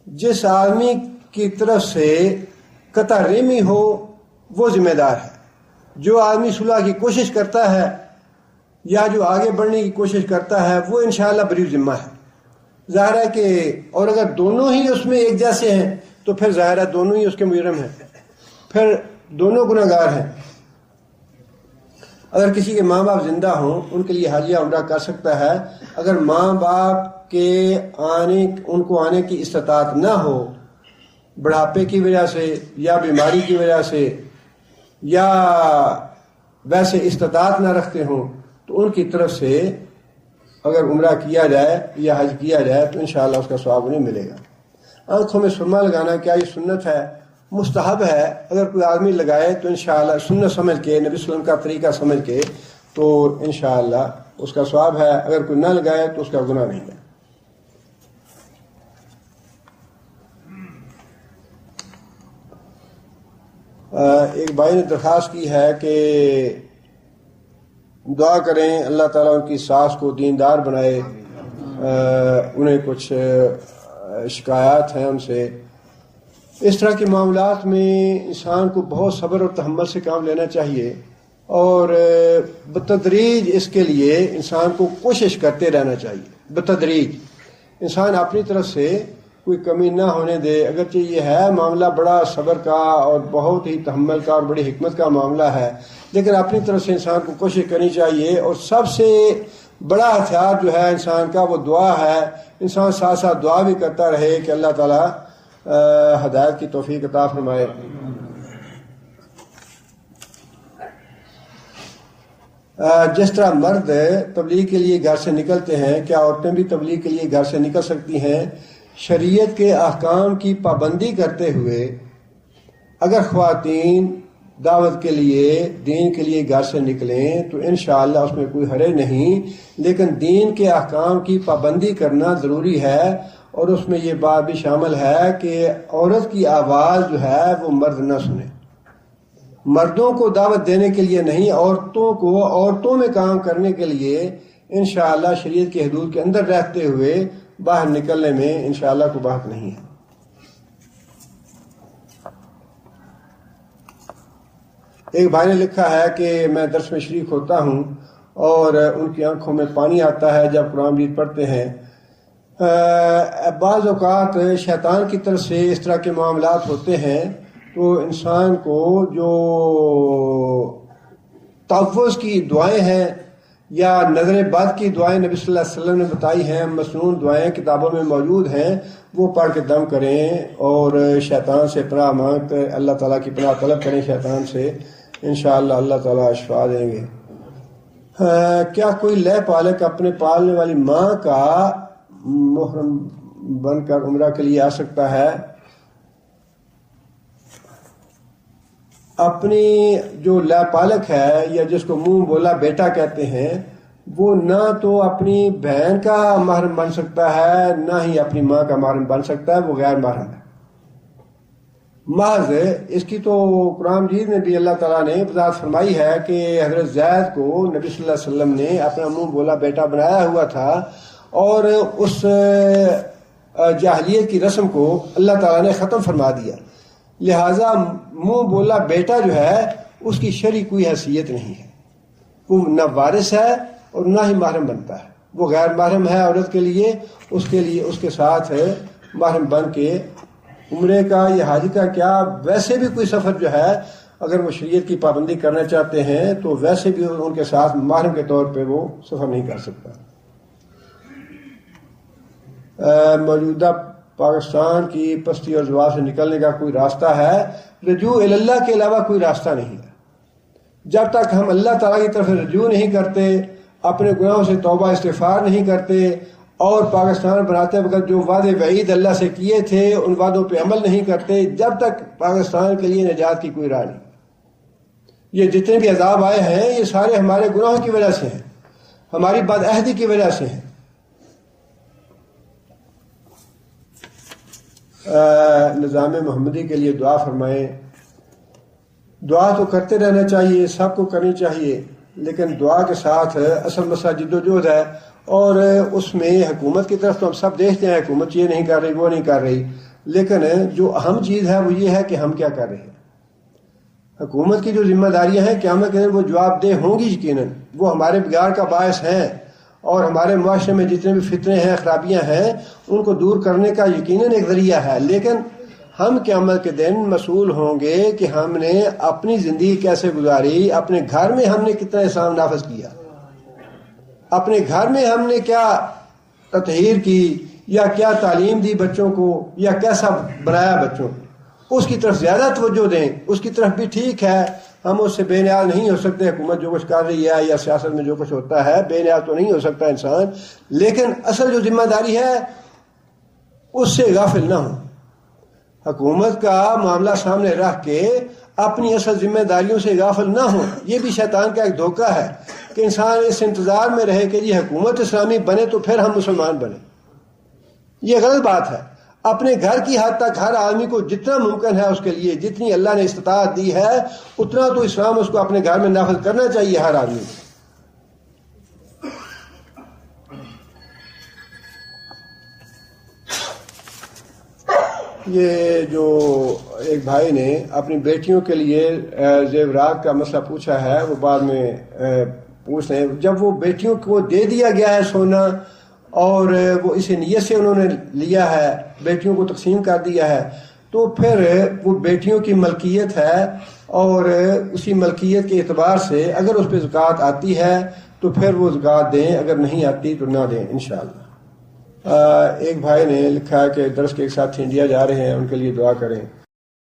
جس آدمی کی طرف سے قطع رحمی ہو وہ ذمہ دار ہے۔ جو آدمی صلح کی کوشش کرتا ہے یا جو آگے بڑھنے کی کوشش کرتا ہے وہ انشاءاللہ بری ذمہ ہے۔ ظاہر ہے کہ اور اگر دونوں ہی اس میں ایک جیسے ہیں تو پھر ظاہر ہے دونوں ہی اس کے مجرم ہیں، پھر دونوں گناہ گار ہیں۔ اگر کسی کے ماں باپ زندہ ہوں ان کے لیے حاجیہ عمرہ کر سکتا ہے۔ اگر ماں باپ کے ان کو آنے کی استطاعت نہ ہو، بڑھاپے کی وجہ سے یا بیماری کی وجہ سے یا ویسے استطاعت نہ رکھتے ہوں، تو ان کی طرف سے اگر عمرہ کیا جائے یا حج کیا جائے تو انشاءاللہ اس کا ثواب انہیں ملے گا۔ آنکھوں میں سرما لگانا کیا یہ سنت ہے؟ مستحب ہے۔ اگر کوئی آدمی لگائے تو انشاءاللہ سنت سمجھ کے، نبی صلی اللہ علیہ وسلم کا طریقہ سمجھ کے، تو انشاءاللہ اس کا ثواب ہے۔ اگر کوئی نہ لگائے تو اس کا گناہ نہیں ہے۔ ایک بھائی نے درخواست کی ہے کہ دعا کریں اللہ تعالیٰ ان کی ساس کو دیندار بنائے، انہیں کچھ شکایات ہیں ان سے۔ اس طرح کے معاملات میں انسان کو بہت صبر اور تحمل سے کام لینا چاہیے، اور بتدریج اس کے لیے انسان کو کوشش کرتے رہنا چاہیے۔ بتدریج انسان اپنی طرف سے کوئی کمی نہ ہونے دے، اگرچہ یہ ہے معاملہ بڑا صبر کا اور بہت ہی تحمل کا اور بڑی حکمت کا معاملہ ہے، لیکن اپنی طرف سے انسان کو کوشش کرنی چاہیے۔ اور سب سے بڑا ہتھیار جو ہے انسان کا وہ دعا ہے۔ انسان ساتھ ساتھ دعا بھی کرتا رہے کہ اللہ تعالیٰ ہدایت کی توفیق عطا فرمائے۔ جس طرح مرد تبلیغ کے لیے گھر سے نکلتے ہیں، کیا عورتیں بھی تبلیغ کے لیے گھر سے نکل سکتی ہیں؟ شریعت کے احکام کی پابندی کرتے ہوئے اگر خواتین دعوت کے لیے، دین کے لیے گھر سے نکلیں تو انشاءاللہ اس میں کوئی حرج نہیں، لیکن دین کے احکام کی پابندی کرنا ضروری ہے، اور اس میں یہ بات بھی شامل ہے کہ عورت کی آواز جو ہے وہ مرد نہ سنے۔ مردوں کو دعوت دینے کے لیے نہیں، عورتوں میں کام کرنے کے لیے انشاءاللہ شریعت کی حدود کے اندر رہتے ہوئے باہر نکلنے میں انشاءاللہ کوئی بات نہیں ہے۔ ایک بھائی نے لکھا ہے کہ میں درس میں شریک ہوتا ہوں اور ان کی آنکھوں میں پانی آتا ہے جب قرآن مجید پڑھتے ہیں۔ بعض اوقات شیطان کی طرف سے اس طرح کے معاملات ہوتے ہیں تو انسان کو جو تحفظ کی دعائیں ہیں یا نظر بد کی دعائیں نبی صلی اللہ علیہ وسلم نے بتائی ہیں، مسنون دعائیں کتابوں میں موجود ہیں، وہ پڑھ کے دم کریں اور شیطان سے پناہ مانگ کر اللہ تعالیٰ کی پناہ طلب کریں شیطان سے، انشاءاللہ اللہ تعالیٰ شفا دیں گے۔ کیا کوئی لے پالک اپنے پالنے والی ماں کا محرم بن کر عمرہ کے لیے آ سکتا ہے؟ اپنی جو لا پالک ہے یا جس کو منہ بولا بیٹا کہتے ہیں، وہ نہ تو اپنی بہن کا محرم بن سکتا ہے نہ ہی اپنی ماں کا محرم بن سکتا ہے، وہ غیر محرم ہے۔ محض اس کی تو قرآن مجید میں بھی اللہ تعالیٰ نے وضاحت فرمائی ہے کہ حضرت زید کو نبی صلی اللہ علیہ وسلم نے اپنا منہ بولا بیٹا بنایا ہوا تھا، اور اس جاہلیت کی رسم کو اللہ تعالیٰ نے ختم فرما دیا، لہٰذا منہ بولا بیٹا جو ہے اس کی شرعی کوئی حیثیت نہیں ہے، وہ نہ وارث ہے اور نہ ہی محرم بنتا ہے، وہ غیر محرم ہے عورت کے لیے اس کے ساتھ محرم بن کے عمرے کا یا حج کا کیا، ویسے بھی کوئی سفر جو ہے اگر وہ شریعت کی پابندی کرنا چاہتے ہیں تو ویسے بھی ان کے ساتھ محرم کے طور پہ وہ سفر نہیں کر سکتا۔ موجودہ پاکستان کی پستی اور زوال سے نکلنے کا کوئی راستہ ہے؟ رجوع اللہ کے علاوہ کوئی راستہ نہیں ہے۔ جب تک ہم اللہ تعالیٰ کی طرف رجوع نہیں کرتے، اپنے گناہوں سے توبہ استغفار نہیں کرتے، اور پاکستان بناتے وقت جو وعدے وعید اللہ سے کیے تھے ان وعدوں پہ عمل نہیں کرتے، جب تک پاکستان کے لیے نجات کی کوئی راہ نہیں۔ یہ جتنے بھی عذاب آئے ہیں یہ سارے ہمارے گناہوں کی وجہ سے ہیں، ہماری بدعہدی کی وجہ سے ہیں۔ نظام محمدی کے لیے دعا فرمائیں۔ دعا تو کرتے رہنا چاہیے، سب کو کرنی چاہیے، لیکن دعا کے ساتھ اصل مسئلہ جد و جہد ہے، اور اس میں حکومت کی طرف تو ہم سب دیکھتے ہیں حکومت یہ نہیں کر رہی وہ نہیں کر رہی، لیکن جو اہم چیز ہے وہ یہ ہے کہ ہم کیا کر رہے ہیں۔ حکومت کی جو ذمہ داریاں ہیں قیامت کے دن وہ جواب دہ ہوں گی، یقیناً وہ ہمارے بگاڑ کا باعث ہیں، اور ہمارے معاشرے میں جتنے بھی فتنے ہیں خرابیاں ہیں ان کو دور کرنے کا یقیناً ایک ذریعہ ہے، لیکن ہم قیامت کے دن مسئول ہوں گے کہ ہم نے اپنی زندگی کیسے گزاری، اپنے گھر میں ہم نے کتنا احسان نافذ کیا، اپنے گھر میں ہم نے کیا تطہیر کی یا کیا تعلیم دی بچوں کو یا کیسا بنایا بچوں کو، اس کی طرف زیادہ توجہ دیں۔ اس کی طرف بھی ٹھیک ہے ہم اس سے بے نیاز نہیں ہو سکتے، حکومت جو کچھ کر رہی ہے یا سیاست میں جو کچھ ہوتا ہے بے نیاز تو نہیں ہو سکتا انسان، لیکن اصل جو ذمہ داری ہے اس سے غافل نہ ہوں۔ حکومت کا معاملہ سامنے رکھ کے اپنی اصل ذمہ داریوں سے غافل نہ ہوں۔ یہ بھی شیطان کا ایک دھوکہ ہے کہ انسان اس انتظار میں رہے کہ یہ حکومت اسلامی بنے تو پھر ہم مسلمان بنے، یہ غلط بات ہے۔ اپنے گھر کی حد تک ہر آدمی کو جتنا ممکن ہے اس کے لیے جتنی اللہ نے استطاعت دی ہے اتنا تو اسلام اس کو اپنے گھر میں نافذ کرنا چاہیے ہر آدمی کو۔ یہ جو ایک بھائی نے اپنی بیٹیوں کے لیے زیورات کا مسئلہ پوچھا ہے وہ بعد میں پوچھ رہے ہیں، جب وہ بیٹیوں کو دے دیا گیا ہے سونا اور وہ اسے نیت سے انہوں نے لیا ہے، بیٹیوں کو تقسیم کر دیا ہے، تو پھر وہ بیٹیوں کی ملکیت ہے، اور اسی ملکیت کے اعتبار سے اگر اس پہ زکوٰۃ آتی ہے تو پھر وہ زکوٰۃ دیں، اگر نہیں آتی تو نہ دیں انشاءاللہ۔ ایک بھائی نے لکھا ہے کہ درس کے ایک ساتھی انڈیا جا رہے ہیں، ان کے لیے دعا کریں۔